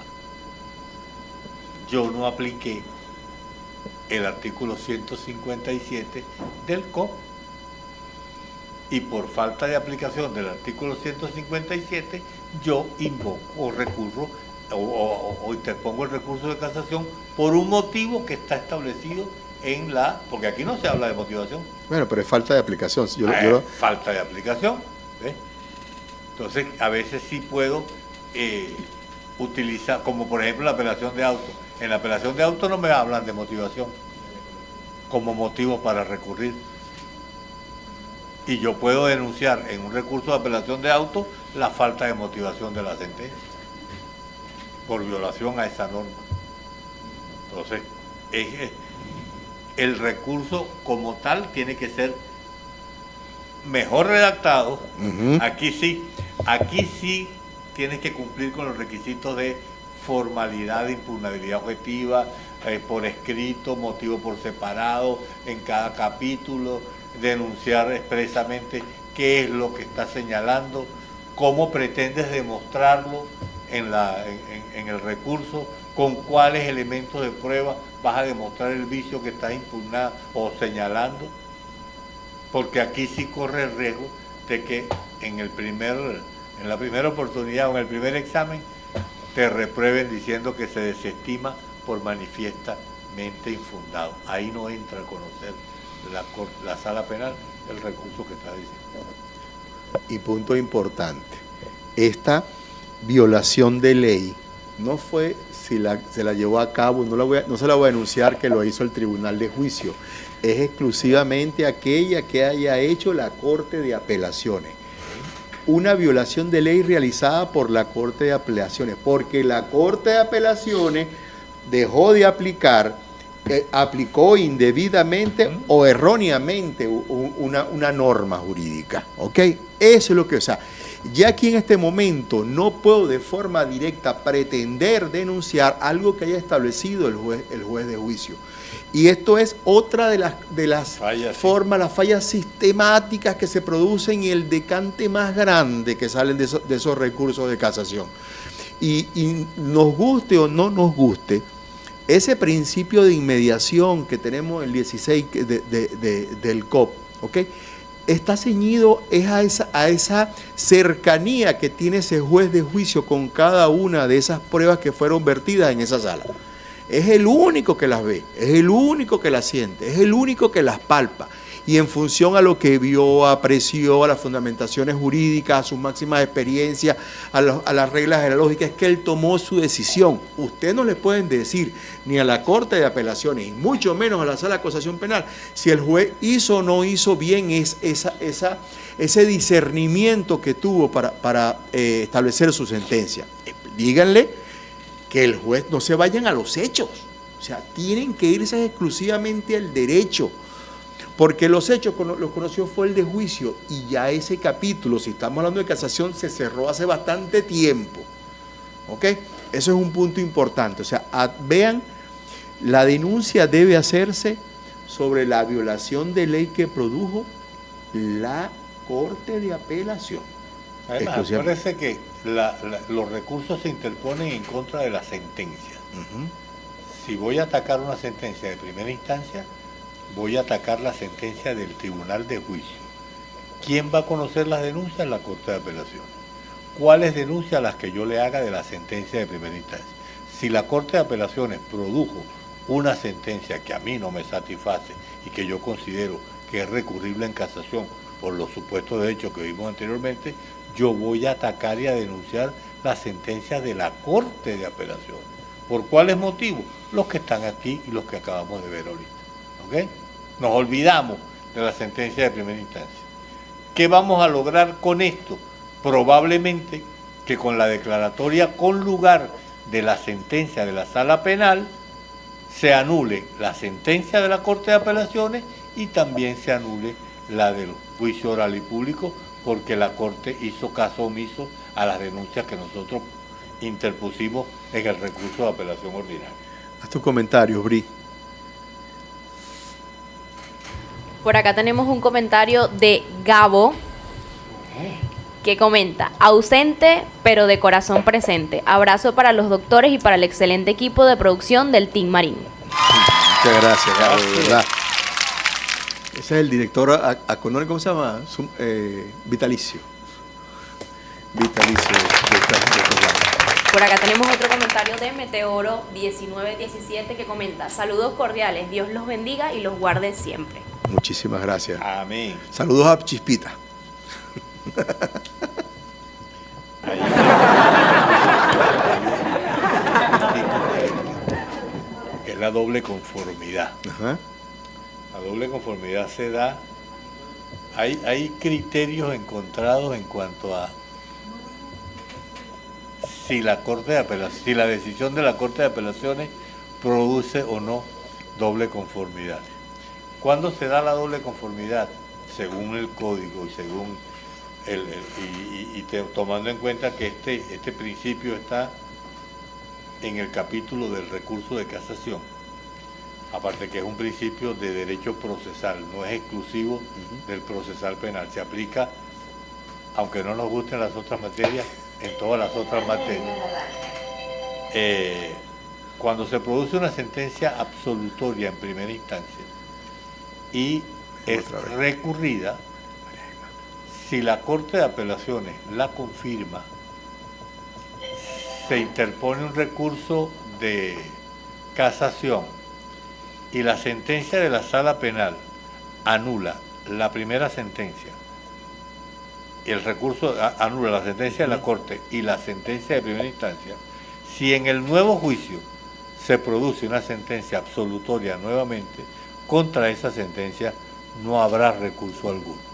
yo no apliqué el artículo 157 del COP. Y por falta de aplicación del artículo 157, yo invoco o recurro o interpongo el recurso de casación por un motivo que está establecido en la... Porque aquí no se habla de motivación. Bueno, pero es falta de aplicación. Falta de aplicación. ¿Ves? Entonces, a veces sí puedo utilizar, como por ejemplo la apelación de auto. En la apelación de auto no me hablan de motivación como motivo para recurrir. Y yo puedo denunciar en un recurso de apelación de auto la falta de motivación de la sentencia por violación a esa norma. Entonces, el recurso como tal tiene que ser mejor redactado. Aquí sí tienes que cumplir con los requisitos de formalidad, de impugnabilidad objetiva, por escrito, motivo por separado, en cada capítulo, denunciar expresamente qué es lo que está señalando, cómo pretendes demostrarlo en el recurso, con cuáles elementos de prueba vas a demostrar el vicio que estás impugnando o señalando, porque aquí sí corre el riesgo de que en la primera oportunidad o en el primer examen te reprueben diciendo que se desestima por manifiestamente infundado. Ahí no entra a conocer la sala penal el recurso que está diciendo. Y punto importante, esta violación de ley no fue si se la llevó a cabo, no se la voy a denunciar que lo hizo el tribunal de juicio, es exclusivamente aquella que haya hecho la Corte de Apelaciones. Una violación de ley realizada por la Corte de Apelaciones, porque la Corte de Apelaciones dejó de aplicar, aplicó indebidamente o erróneamente una norma jurídica, ¿ok? Eso es lo que, o sea, ya aquí en este momento no puedo de forma directa pretender denunciar algo que haya establecido el juez de juicio. Y esto es otra de las formas, las fallas sistemáticas que se producen y el decante más grande que salen de esos recursos de casación. Y nos guste o no nos guste, ese principio de inmediación que tenemos el 16 del COP, ¿ok?, está ceñido a esa cercanía que tiene ese juez de juicio con cada una de esas pruebas que fueron vertidas en esa sala. Es el único que las ve, es el único que las siente, es el único que las palpa. Y en función a lo que vio, apreció, a las fundamentaciones jurídicas, a sus máximas experiencias, a las reglas de la lógica, es que él tomó su decisión. Usted no le pueden decir ni a la Corte de Apelaciones, y mucho menos a la Sala de Acusación Penal, si el juez hizo o no hizo bien ese discernimiento que tuvo para establecer su sentencia. Díganle que el juez no se vayan a los hechos, o sea, tienen que irse exclusivamente al derecho, porque los hechos los conoció fue el de juicio y ya ese capítulo, si estamos hablando de casación, se cerró hace bastante tiempo, ¿ok? Eso es un punto importante, o sea, vean, la denuncia debe hacerse sobre la violación de ley que produjo la Corte de Apelación. Además, exclusivamente. parece que los recursos se interponen en contra de la sentencia. Ujú. Si voy a atacar una sentencia de primera instancia, voy a atacar la sentencia del tribunal de juicio. ¿Quién va a conocer las denuncias? La Corte de Apelaciones. ¿Cuáles denuncias las que yo le haga de la sentencia de primera instancia? Si la Corte de Apelaciones produjo una sentencia que a mí no me satisface y que yo considero que es recurrible en casación por los supuestos de hechos que vimos anteriormente, yo voy a atacar y a denunciar la sentencia de la Corte de Apelaciones. ¿Por cuáles motivos? Los que están aquí y los que acabamos de ver ahorita. ¿Ok? Nos olvidamos de la sentencia de primera instancia. ¿Qué vamos a lograr con esto? Probablemente que con la declaratoria con lugar de la sentencia de la sala penal se anule la sentencia de la Corte de Apelaciones y también se anule la del juicio oral y público, porque la Corte hizo caso omiso a las denuncias que nosotros interpusimos en el recurso de apelación ordinaria. Haz tu comentario, Bri. Por acá tenemos un comentario de Gabo que comenta: ausente pero de corazón presente. Abrazo para los doctores y para el excelente equipo de producción del Team Marín. Muchas gracias, Gabo, de verdad. Ese es el director ¿cómo se llama? Vitalicio. Vitalicio de estos lados. Por acá tenemos otro comentario de Meteoro 1917 que comenta: saludos cordiales, Dios los bendiga y los guarde siempre. Muchísimas gracias. Amén. Saludos a Chispita. Es la doble conformidad. Ajá. La doble conformidad se da, hay criterios encontrados en cuanto a si la Corte de Apelaciones, si la decisión de la Corte de Apelaciones produce o no doble conformidad. ¿Cuándo se da la doble conformidad? Según el código y según tomando en cuenta que este principio está en el capítulo del recurso de casación. Aparte que es un principio de derecho procesal, no es exclusivo del procesal penal, se aplica, aunque no nos gusten las otras materias, en todas las otras materias. Cuando se produce una sentencia absolutoria en primera instancia y es recurrida, si la Corte de Apelaciones la confirma, se interpone un recurso de casación y la sentencia de la sala penal anula la primera sentencia, el recurso anula la sentencia de la Corte y la sentencia de primera instancia, si en el nuevo juicio se produce una sentencia absolutoria nuevamente, contra esa sentencia no habrá recurso alguno.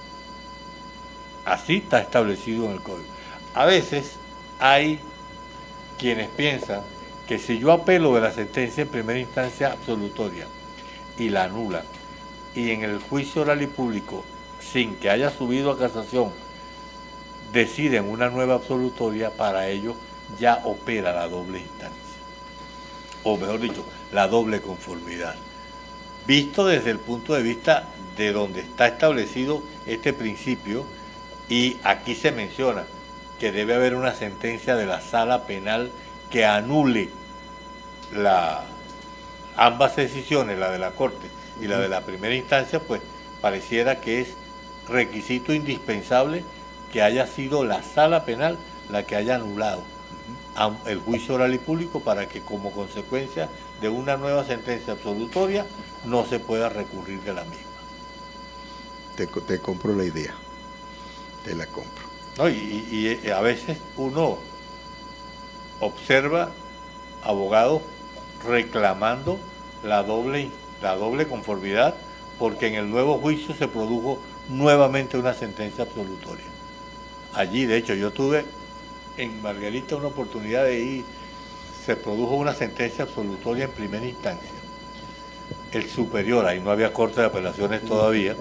Así está establecido en el Código. A veces hay quienes piensan que si yo apelo de la sentencia en primera instancia absolutoria y la anulan, y en el juicio oral y público, sin que haya subido a casación, deciden una nueva absolutoria, para ello ya opera la doble instancia, o mejor dicho, la doble conformidad. Visto desde el punto de vista de donde está establecido este principio, y aquí se menciona que debe haber una sentencia de la sala penal que anule ambas decisiones, la de la Corte y la de la primera instancia, pues pareciera que es requisito indispensable que haya sido la sala penal la que haya anulado el juicio oral y público, para que como consecuencia de una nueva sentencia absolutoria no se pueda recurrir de la misma. Te compro la idea. Te la compro. No, y a veces uno observa abogados reclamando la doble conformidad, porque en el nuevo juicio se produjo nuevamente una sentencia absolutoria. Allí, de hecho, yo tuve en Margarita una oportunidad de ir, se produjo una sentencia absolutoria en primera instancia. El superior, ahí no había Corte de Apelaciones todavía,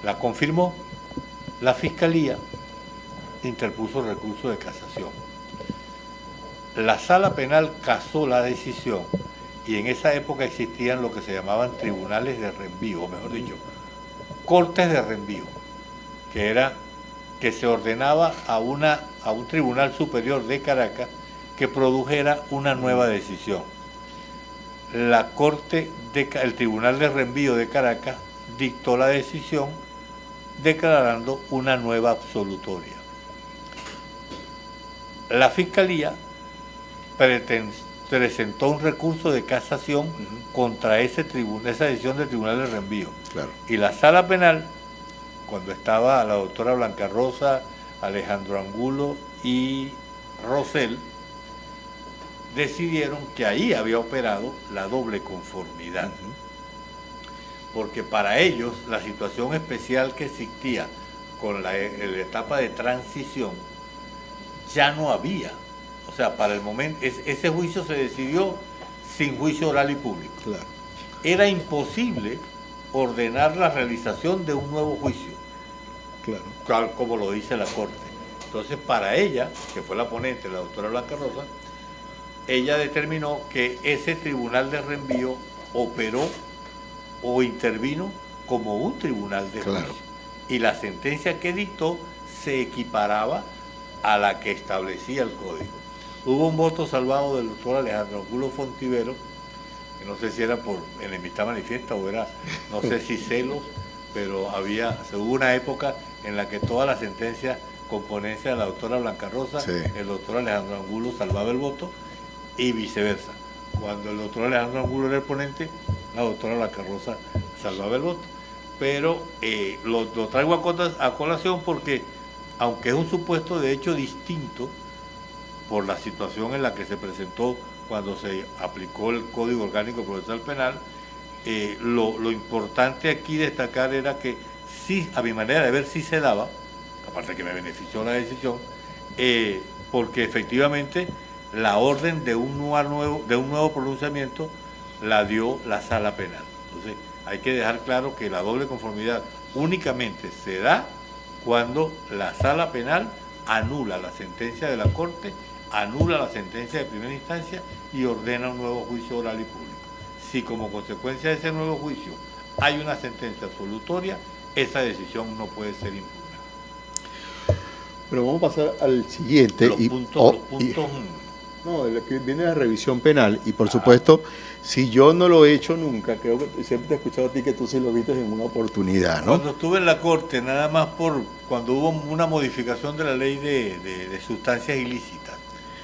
la confirmó. La Fiscalía interpuso recurso de casación. La Sala Penal casó la decisión, y en esa época existían lo que se llamaban tribunales de reenvío, o mejor dicho, cortes de reenvío, que era que se ordenaba a un tribunal superior de Caracas que produjera una nueva decisión. El Tribunal de Reenvío de Caracas dictó la decisión declarando una nueva absolutoria. La Fiscalía presentó un recurso de casación contra esa decisión del Tribunal de Reenvío. Claro. Y la Sala Penal, cuando estaba la doctora Blanca Rosa, Alejandro Angulo y Rosell, decidieron que ahí había operado la doble conformidad. Porque para ellos la situación especial que existía con la etapa de transición ya no había. O sea, para el momento, ese juicio se decidió sin juicio oral y público. Claro. Era imposible ordenar la realización de un nuevo juicio, Claro. como lo dice la Corte. Entonces, para ella, que fue la ponente, la doctora Blanca Rosa, ella determinó que ese tribunal de reenvío operó o intervino como un tribunal de juicio. Claro. Y la sentencia que dictó se equiparaba a la que establecía el código. Hubo un voto salvado del doctor Alejandro Angulo Fontivero, que no sé si era por enemistad manifiesta o era, no sé si celos, pero hubo una época en la que todas las sentencias con ponencia de la doctora Blanca Rosa, Sí. el doctor Alejandro Angulo salvaba el voto y viceversa. Cuando el doctor Alejandro Angulo era el ponente, la doctora Blanca Rosa salvaba el voto. Pero lo traigo a colación porque, aunque es un supuesto de hecho distinto por la situación en la que se presentó cuando se aplicó el Código Orgánico Procesal Penal, lo importante aquí destacar era que sí, a mi manera de ver, sí se daba, aparte que me benefició la decisión, porque efectivamente la orden de un nuevo pronunciamiento la dio la Sala Penal. Entonces, hay que dejar claro que la doble conformidad únicamente se da cuando la Sala Penal anula la sentencia de la Corte, anula la sentencia de primera instancia y ordena un nuevo juicio oral y público. Si como consecuencia de ese nuevo juicio hay una sentencia absolutoria, esa decisión no puede ser impugnada. Pero vamos a pasar al siguiente. Los puntos. No, de lo que viene la revisión penal. Y por supuesto, si yo no lo he hecho nunca, creo que siempre te he escuchado a ti que tú sí lo viste en una oportunidad, ¿no? Cuando estuve en la Corte, nada más cuando hubo una modificación de la ley de sustancias ilícitas,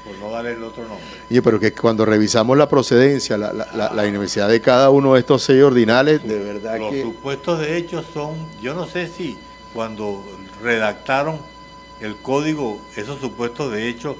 por no darle el otro nombre. Oye, pero que cuando revisamos la procedencia, la universidad de cada uno de estos 6 ordinales, de verdad Los que... supuestos de hecho son, yo no sé si cuando redactaron el código, esos supuestos de hecho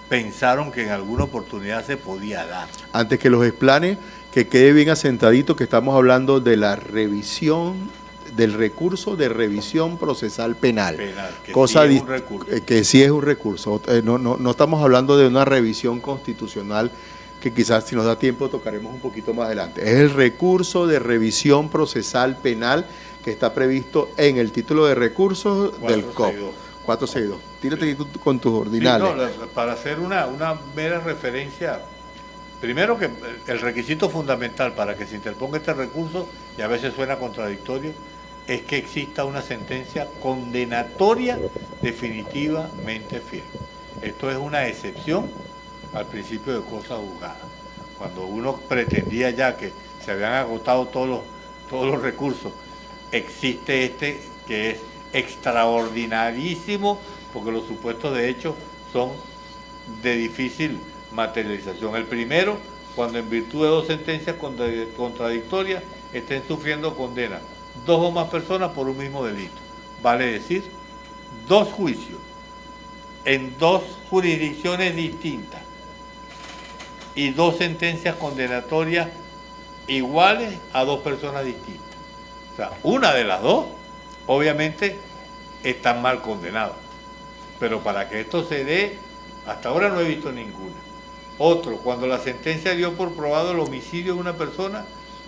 pensaron que en alguna oportunidad se podía dar. Antes que los explane, que quede bien asentadito que estamos hablando de la revisión, del recurso de revisión procesal penal. Que Cosa sí es un recurso. que sí es un recurso. No estamos hablando de una revisión constitucional que quizás si nos da tiempo tocaremos un poquito más adelante. Es el recurso de revisión procesal penal que está previsto en el título de recursos del COP. 462. Tírate tú con tus ordinales. Sí, no, para hacer una mera referencia, primero que el requisito fundamental para que se interponga este recurso, y a veces suena contradictorio, es que exista una sentencia condenatoria definitivamente firme. Esto es una excepción al principio de cosa juzgada. Cuando uno pretendía ya que se habían agotado todos los recursos, existe este que es extraordinarísimo, porque los supuestos de hecho son de difícil materialización. El primero, cuando en virtud de 2 sentencias contradictorias estén sufriendo condena 2 o más personas por un mismo delito. Vale decir, 2 juicios en 2 jurisdicciones distintas y 2 sentencias condenatorias iguales a 2 personas distintas. O sea, una de las 2 obviamente están mal condenados, pero para que esto se dé, hasta ahora no he visto ninguna. Otro, cuando la sentencia dio por probado el homicidio de una persona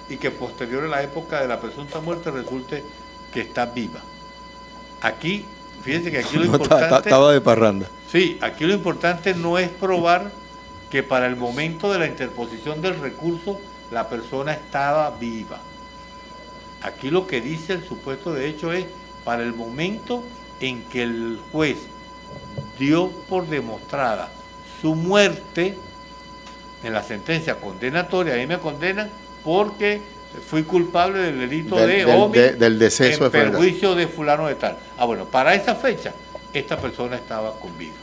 y que posterior a la época de la presunta muerte resulte que está viva. Aquí, fíjense que aquí lo importante... Estaba de parranda. Sí, aquí lo importante no es probar que para el momento de la interposición del recurso la persona estaba viva. Aquí lo que dice el supuesto de hecho es para el momento en que el juez dio por demostrada su muerte en la sentencia condenatoria, ahí me condenan porque fui culpable del delito del deceso en de fulano. perjuicio de fulano de tal. Bueno, para esa fecha, esta persona estaba con vida.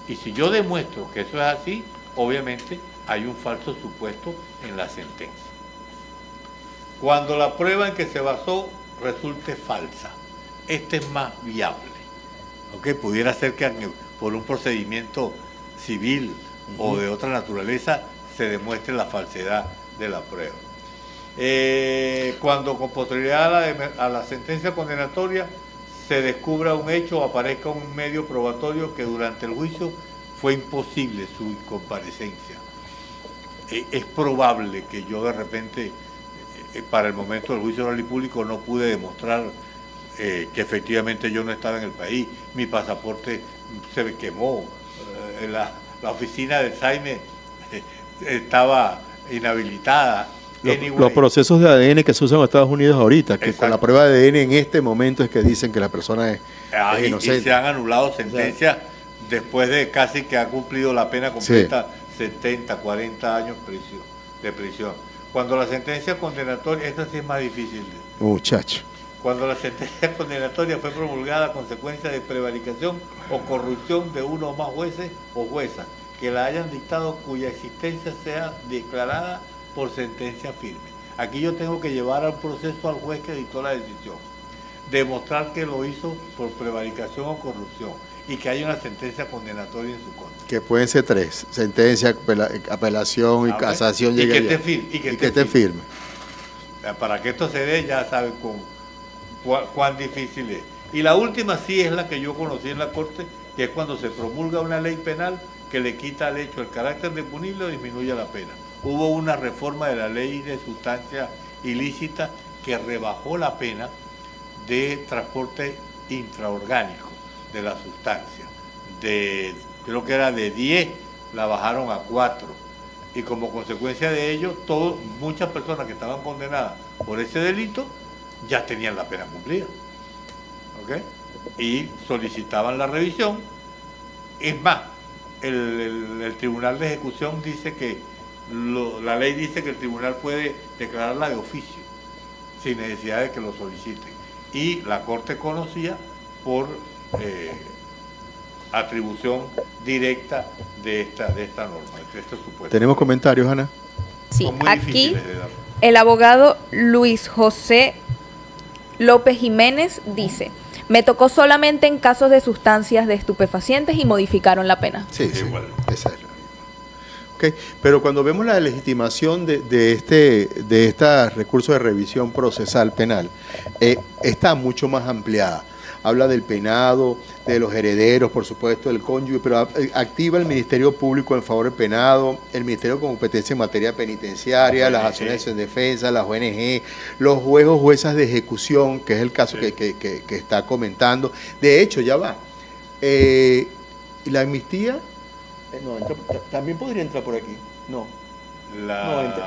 Y si yo demuestro que eso es así, obviamente hay un falso supuesto en la sentencia. Cuando la prueba en que se basó resulte falsa, este es más viable. ¿Ok? Pudiera ser que por un procedimiento civil o de otra naturaleza se demuestre la falsedad de la prueba. Cuando con posterioridad a la sentencia condenatoria se descubra un hecho o aparezca un medio probatorio que durante el juicio fue imposible su comparecencia. Es probable que yo de repente, para el momento del juicio oral y público, no pude demostrar que efectivamente yo no estaba en el país, mi pasaporte se me quemó, la oficina del SAIME estaba inhabilitada. Los procesos de ADN que se usan en Estados Unidos ahorita, que Exacto. con la prueba de ADN en este momento es que dicen que la persona es inocente. Y se han anulado sentencias después de casi que ha cumplido la pena completa, 70, 40 años de prisión. Cuando la sentencia condenatoria, esta sí es más difícil. Muchacho. Cuando la sentencia condenatoria fue promulgada a consecuencia de prevaricación o corrupción de uno o más jueces o juezas que la hayan dictado, cuya existencia sea declarada por sentencia firme. Aquí yo tengo que llevar al proceso al juez que dictó la decisión, demostrar que lo hizo por prevaricación o corrupción y que hay una sentencia condenatoria en su contra. Que pueden ser 3, sentencia, apelación y casación. Y que esté firme. Para que esto se dé, ya saben cuán difícil es. Y la última sí es la que yo conocí en la Corte, que es cuando se promulga una ley penal que le quita al hecho el carácter de punible o disminuye la pena. Hubo una reforma de la ley de sustancia ilícita que rebajó la pena de transporte intraorgánico de la sustancia. Creo que era de 10, la bajaron a 4. Y como consecuencia de ello, muchas personas que estaban condenadas por ese delito ya tenían la pena cumplida. ¿Ok? Y solicitaban la revisión. Es más, el Tribunal de Ejecución dice que la ley dice que el tribunal puede declararla de oficio, sin necesidad de que lo soliciten. Y la Corte conocía por atribución directa de esta norma, de este supuesto. ¿Tenemos comentarios, Ana? Sí, Son muy aquí difíciles de dar. El abogado Luis José López Jiménez dice: me tocó solamente en casos de sustancias de estupefacientes y modificaron la pena. Sí, igual. Esa es la misma. Okay. Pero cuando vemos la legitimación de este recurso de revisión procesal penal, está mucho más ampliada. Habla del penado, de los herederos, por supuesto, del cónyuge, pero activa el Ministerio Público en favor del penado, el Ministerio con competencia en materia penitenciaria, las acciones en defensa, las ONG, los jueces o juezas de ejecución, que es el caso que está comentando. De hecho, ya va. ¿Y la amnistía? No, también podría entrar por aquí. No.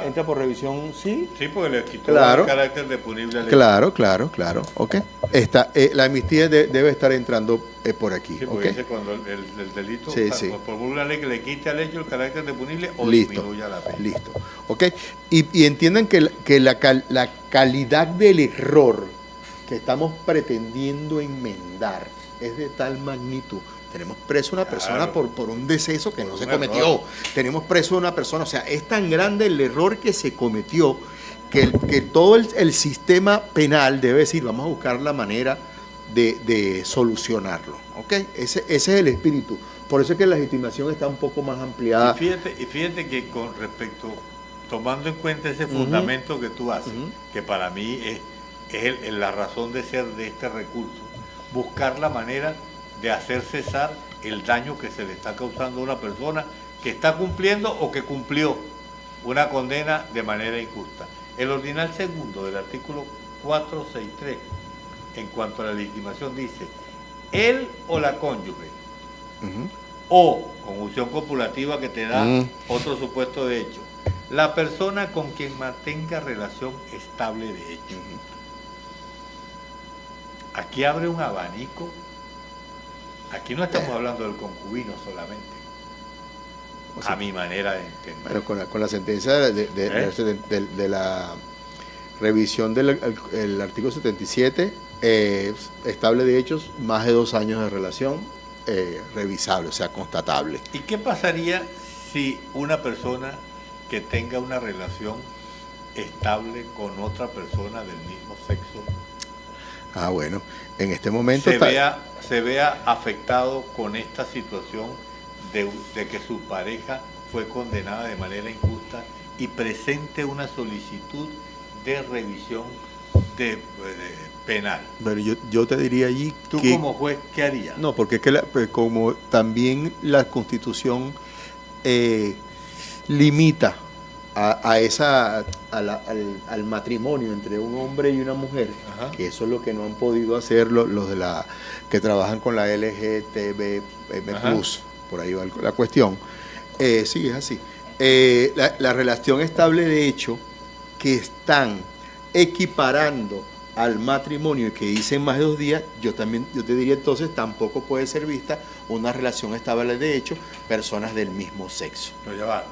Entra por revisión, ¿sí? Sí, porque le quitó el carácter de punible a la ley. Claro. Ok. La amnistía debe estar entrando por aquí. Sí, porque dice cuando el delito, por una ley que le quite al hecho el carácter de punible o disminuya la pena. Listo. Ok. Y entiendan que la calidad del error que estamos pretendiendo enmendar es de tal magnitud. Tenemos preso a una persona por un deceso que no se cometió. Tenemos preso a una persona. O sea, es tan grande el error que se cometió que todo el sistema penal debe decir, vamos a buscar la manera de solucionarlo. ¿Ok? Ese es el espíritu. Por eso es que la legitimación está un poco más ampliada. Y fíjate que con respecto, tomando en cuenta ese fundamento que tú haces, que para mí es la razón de ser de este recurso, buscar la manera de hacer cesar el daño que se le está causando a una persona que está cumpliendo o que cumplió una condena de manera injusta. El ordinal segundo del artículo 463, en cuanto a la legitimación, dice: él o la cónyuge, o conjunción copulativa que te da otro supuesto de hecho, la persona con quien mantenga relación estable de hecho. Aquí abre un abanico Aquí no estamos hablando del concubino solamente, O sea, a mi manera de entender. bueno, con la sentencia de la revisión del el artículo 77, estable de hechos, más de 2 años de relación, revisable, o sea, constatable. ¿Y qué pasaría si una persona que tenga una relación estable con otra persona del mismo sexo Ah, bueno, en este momento se vea afectado con esta situación de que su pareja fue condenada de manera injusta y presente una solicitud de revisión penal? Pero yo te diría allí ¿Tú que... como juez qué harías? No, porque es que pues, como también la Constitución limita al matrimonio entre un hombre y una mujer, Ajá. que eso es lo que no han podido hacer los de la que trabajan con la LGTB+, por ahí va la cuestión. Sí, es así. La relación estable de hecho que están equiparando al matrimonio y que dicen más de 2 días, yo te diría entonces tampoco puede ser vista una relación estable de hecho, personas del mismo sexo. No, ya va.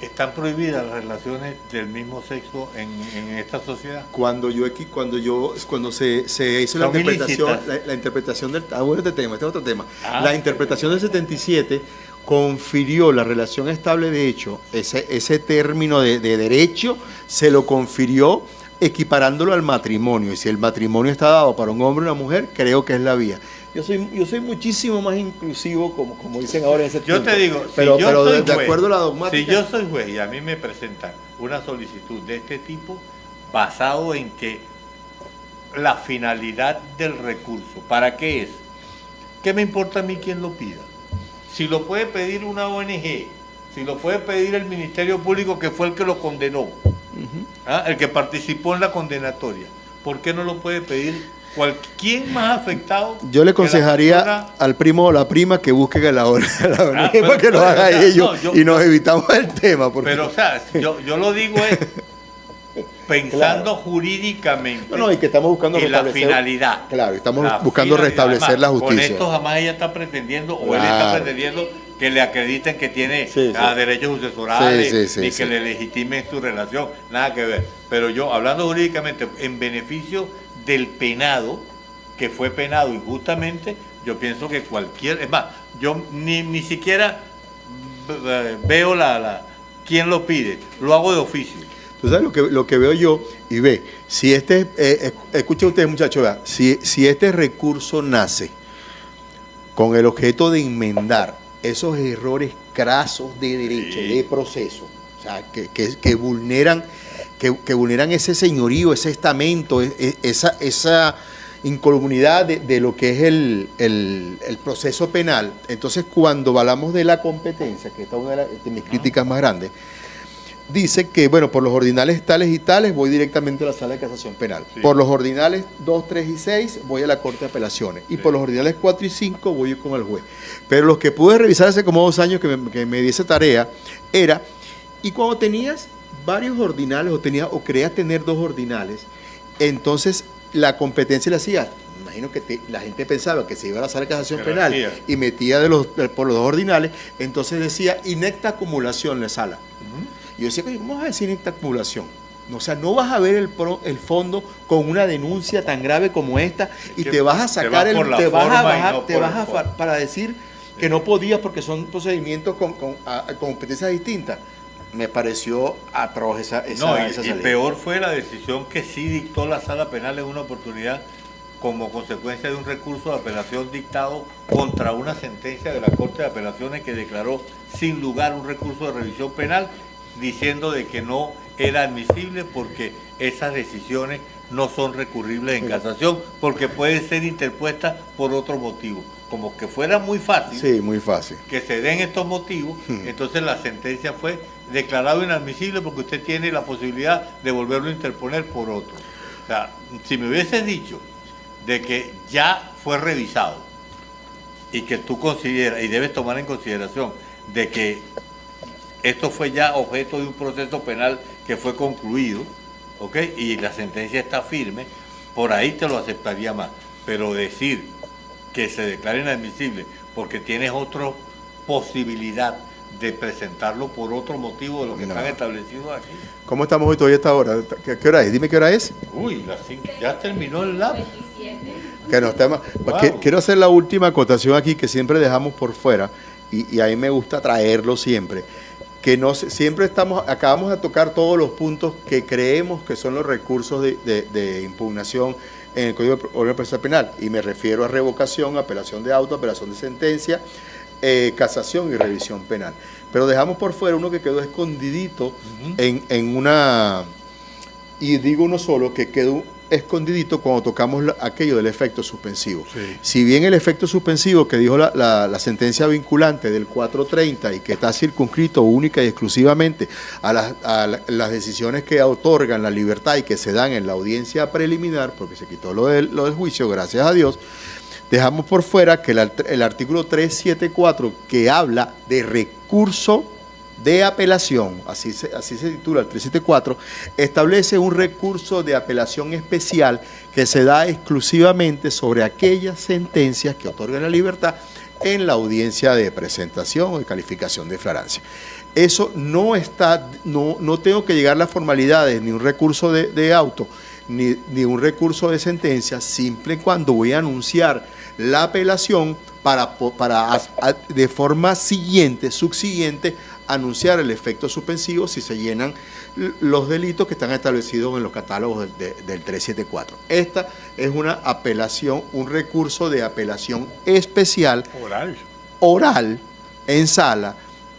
¿Están prohibidas las relaciones del mismo sexo en esta sociedad? Cuando se hizo la Son interpretación, ilícitas. la interpretación del este es otro tema. Ah. La interpretación del 77 confirió la relación estable de hecho, ese término de derecho se lo confirió equiparándolo al matrimonio. Y si el matrimonio está dado para un hombre y una mujer, creo que es la vía. Yo soy muchísimo más inclusivo, como dicen ahora en ese Yo punto. te digo, pero si yo soy de juez, acuerdo a la dogmática. si yo soy juez y a mí me presentan una solicitud de este tipo basado en que la finalidad del recurso, ¿para qué es? ¿Qué me importa a mí quién lo pida? Si lo puede pedir una ONG, si lo puede pedir el Ministerio Público que fue el que lo condenó, el que participó en la condenatoria, ¿por qué no lo puede pedir ¿quién más afectado? Yo le aconsejaría al primo o la prima que busquen a la ONG para que lo haga ellos y nos evitamos el tema. Pero, o sea, yo lo digo es pensando jurídicamente y que estamos buscando la finalidad. Claro, estamos buscando restablecer la justicia. Con esto jamás ella está pretendiendo, o él está pretendiendo que le acrediten que tiene derechos sucesorales, ni que le legitimen su relación, nada que ver. Pero yo, hablando jurídicamente, en beneficio del penado, que fue penado injustamente, yo pienso que es más, yo ni siquiera veo quién lo pide, lo hago de oficio. Tú sabes lo que veo yo, y ve, si escuchen ustedes muchachos, vea, si este recurso nace con el objeto de enmendar esos errores crasos de derecho, de proceso, o sea, que vulneran ese señorío, ese estamento, esa incolumnidad de lo que es el proceso penal. Entonces, cuando hablamos de la competencia, que esta es una de mis críticas más grandes, dice que, bueno, por los ordinales tales y tales voy directamente a la sala de casación penal. Sí. Por los ordinales 2, 3 y 6 voy a la Corte de Apelaciones. Y por los ordinales 4 y 5 voy con el juez. Pero los que pude revisar hace como 2 años que me di esa tarea, era, y cuando tenías varios ordinales o creías tener 2 ordinales, entonces la competencia le hacía, imagino que la gente pensaba que se iba a la sala de casación penal y metía por los 2 ordinales, entonces decía inecta acumulación en la sala. Y yo decía, ¿cómo vas a decir inecta acumulación? O sea, no vas a ver el fondo con una denuncia tan grave como esta y te vas a sacar para decir que no podías porque son procedimientos con competencias distintas. Me pareció atroz esa salida. Y peor fue la decisión que sí dictó la sala penal en una oportunidad como consecuencia de un recurso de apelación dictado contra una sentencia de la Corte de Apelaciones que declaró sin lugar un recurso de revisión penal, diciendo de que no era admisible porque esas decisiones no son recurribles en casación porque pueden ser interpuestas por otro motivo. Como que fuera muy fácil, muy fácil que se den estos motivos, entonces la sentencia fue declarado inadmisible porque usted tiene la posibilidad de volverlo a interponer por otro. O sea, si me hubieses dicho de que ya fue revisado y que tú consideras y debes tomar en consideración de que esto fue ya objeto de un proceso penal que fue concluido, ¿ok? Y la sentencia está firme, por ahí te lo aceptaría más. Pero decir que se declare inadmisible porque tienes otra posibilidad de presentarlo por otro motivo de lo que están establecidos aquí. ¿Cómo estamos hoy todavía a esta hora? ¿Qué hora es? Dime qué hora es. Uy, ya terminó el lab. Que no está más. Wow. Quiero hacer la última acotación aquí que siempre dejamos por fuera y a mí me gusta traerlo siempre. Que no siempre acabamos de tocar todos los puntos que creemos que son los recursos de impugnación en el Código Procesal Penal. Y me refiero a revocación, apelación de auto, apelación de sentencia, casación y revisión penal. Pero dejamos por fuera uno que quedó escondidito en una... Y digo uno solo que quedó escondidito cuando tocamos aquello del efecto suspensivo. Sí. Si bien el efecto suspensivo que dijo la sentencia vinculante del 430 y que está circunscrito única y exclusivamente a las decisiones que otorgan la libertad y que se dan en la audiencia preliminar, porque se quitó lo del juicio, gracias a Dios, dejamos por fuera que el artículo 374 que habla de recurso de apelación, así se titula el 374, establece un recurso de apelación especial que se da exclusivamente sobre aquellas sentencias que otorgan la libertad en la audiencia de presentación o de calificación de flagrancia. Eso no tengo que llegar a las formalidades, ni un recurso de auto, ni un recurso de sentencia, simple cuando voy a anunciar la apelación para de forma subsiguiente, anunciar el efecto suspensivo si se llenan los delitos que están establecidos en los catálogos del 374. Esta es una apelación, un recurso de apelación especial, oral en sala,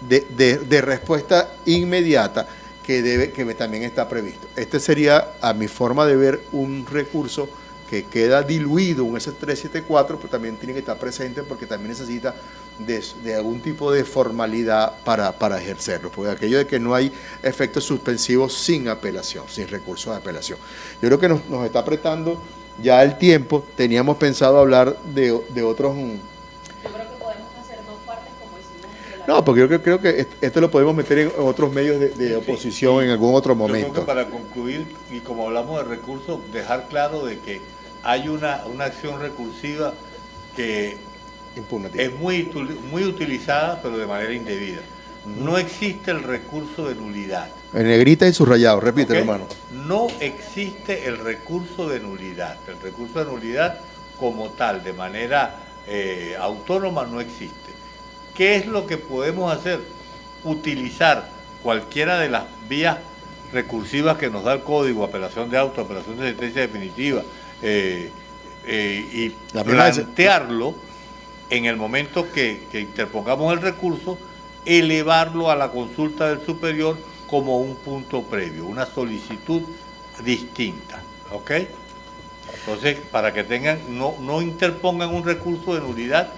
de respuesta inmediata que también está previsto. Este sería, a mi forma de ver, un recurso que queda diluido en ese 374, pero también tiene que estar presente porque también necesita de algún tipo de formalidad para ejercerlo, porque aquello de que no hay efectos suspensivos sin apelación, sin recurso de apelación. Yo creo que nos está apretando ya el tiempo. Teníamos pensado hablar de otros... Yo creo que podemos hacer dos partes como hicimos. No, porque yo creo que esto lo podemos meter en otros medios de oposición en algún otro momento. Yo creo que para concluir, y como hablamos de recursos, dejar claro de que hay una acción recursiva que es muy utilizada, pero de manera indebida. No existe el recurso de nulidad. En negrita y subrayado, repítelo, ¿Okay? hermano. No existe el recurso de nulidad. El recurso de nulidad como tal, de manera autónoma, no existe. ¿Qué es lo que podemos hacer? Utilizar cualquiera de las vías recursivas que nos da el código, apelación de auto, apelación de sentencia definitiva, y plantearlo en el momento que interpongamos el recurso, elevarlo a la consulta del superior como un punto previo, una solicitud distinta, ¿ok? Entonces, para que no interpongan un recurso de nulidad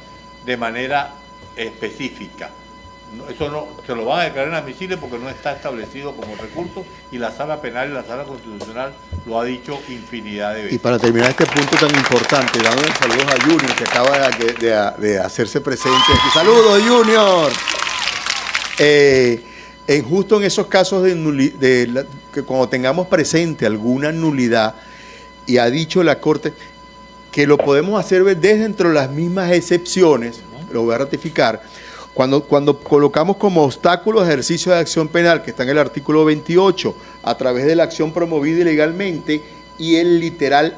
de manera específica. Eso no se lo van a declarar inadmisible porque no está establecido como recurso, y la Sala Penal y la Sala Constitucional lo ha dicho infinidad de veces. Y para terminar este punto tan importante, dando saludos a Junior, que acaba de hacerse presente aquí. ¡Saludos, Junior! Justo en esos casos que cuando tengamos presente alguna nulidad, y ha dicho la Corte que lo podemos hacer desde dentro de las mismas excepciones, lo voy a ratificar, cuando colocamos como obstáculo ejercicio de acción penal, que está en el artículo 28, a través de la acción promovida ilegalmente, y el literal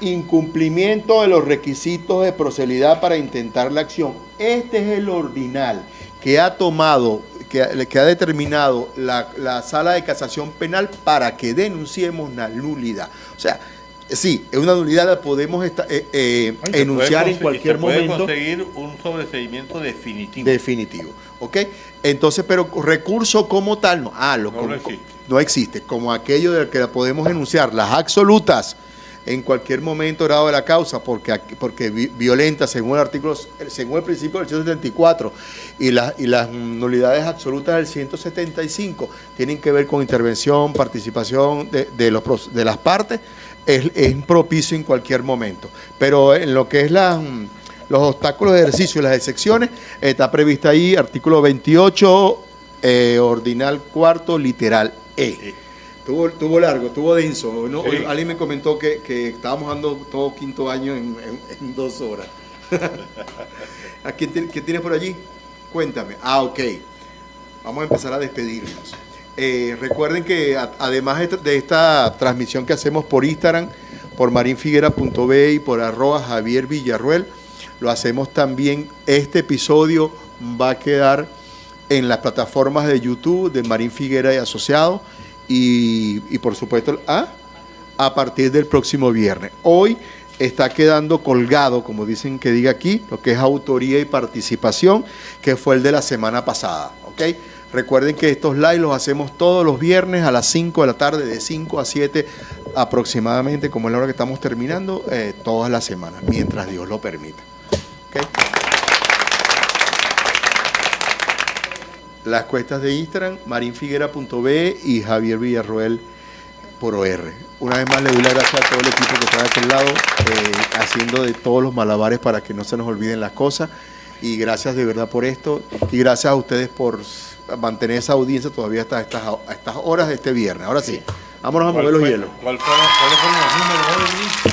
incumplimiento de los requisitos de procedibilidad para intentar la acción. Este es el ordinal que ha tomado, que ha determinado la Sala de Casación Penal para que denunciemos la nulidad. O sea, sí, es una nulidad, la podemos enunciar en cualquier momento. Se puede conseguir un sobreseimiento definitivo. Definitivo, ¿ok? Entonces, pero recurso como tal, no. No existe. No existe, como aquello de que la podemos enunciar, las absolutas, en cualquier momento grado de la causa, porque violenta según el principio del 174, y las nulidades absolutas del 175 tienen que ver con intervención, participación de las partes. Es propicio en cualquier momento, pero en lo que es los obstáculos de ejercicio y las excepciones, está prevista ahí artículo 28, ordinal cuarto, literal Tuvo largo, tuvo denso. ¿No? Sí. Alguien me comentó que estábamos dando todo quinto año en 2 horas. ¿A qué tienes por allí? Cuéntame. Ok. Vamos a empezar a despedirnos. Recuerden que además de esta transmisión que hacemos por Instagram, por marinfiguera.be y por @JavierVillarruel, lo hacemos también. Este episodio va a quedar en las plataformas de YouTube de Marín Figuera y Asociados y por supuesto a partir del próximo viernes. Hoy está quedando colgado, como dicen que diga aquí, lo que es autoría y participación, que fue el de la semana pasada, ¿ok? Recuerden que estos live los hacemos todos los viernes a las 5 de la tarde, de 5 a 7 aproximadamente, como es la hora que estamos terminando, todas las semanas, mientras Dios lo permita. ¿Okay? Las cuentas de Instagram, marinfiguera.be y Javier Villarroel por OR. Una vez más le doy las gracias a todo el equipo que está de aquel lado, haciendo de todos los malabares para que no se nos olviden las cosas. Y gracias de verdad por esto. Y gracias a ustedes por mantener esa audiencia todavía hasta estas horas de este viernes. Ahora sí, vámonos a mover los hielos. ¿Cuáles fueron los números hoy, Luis?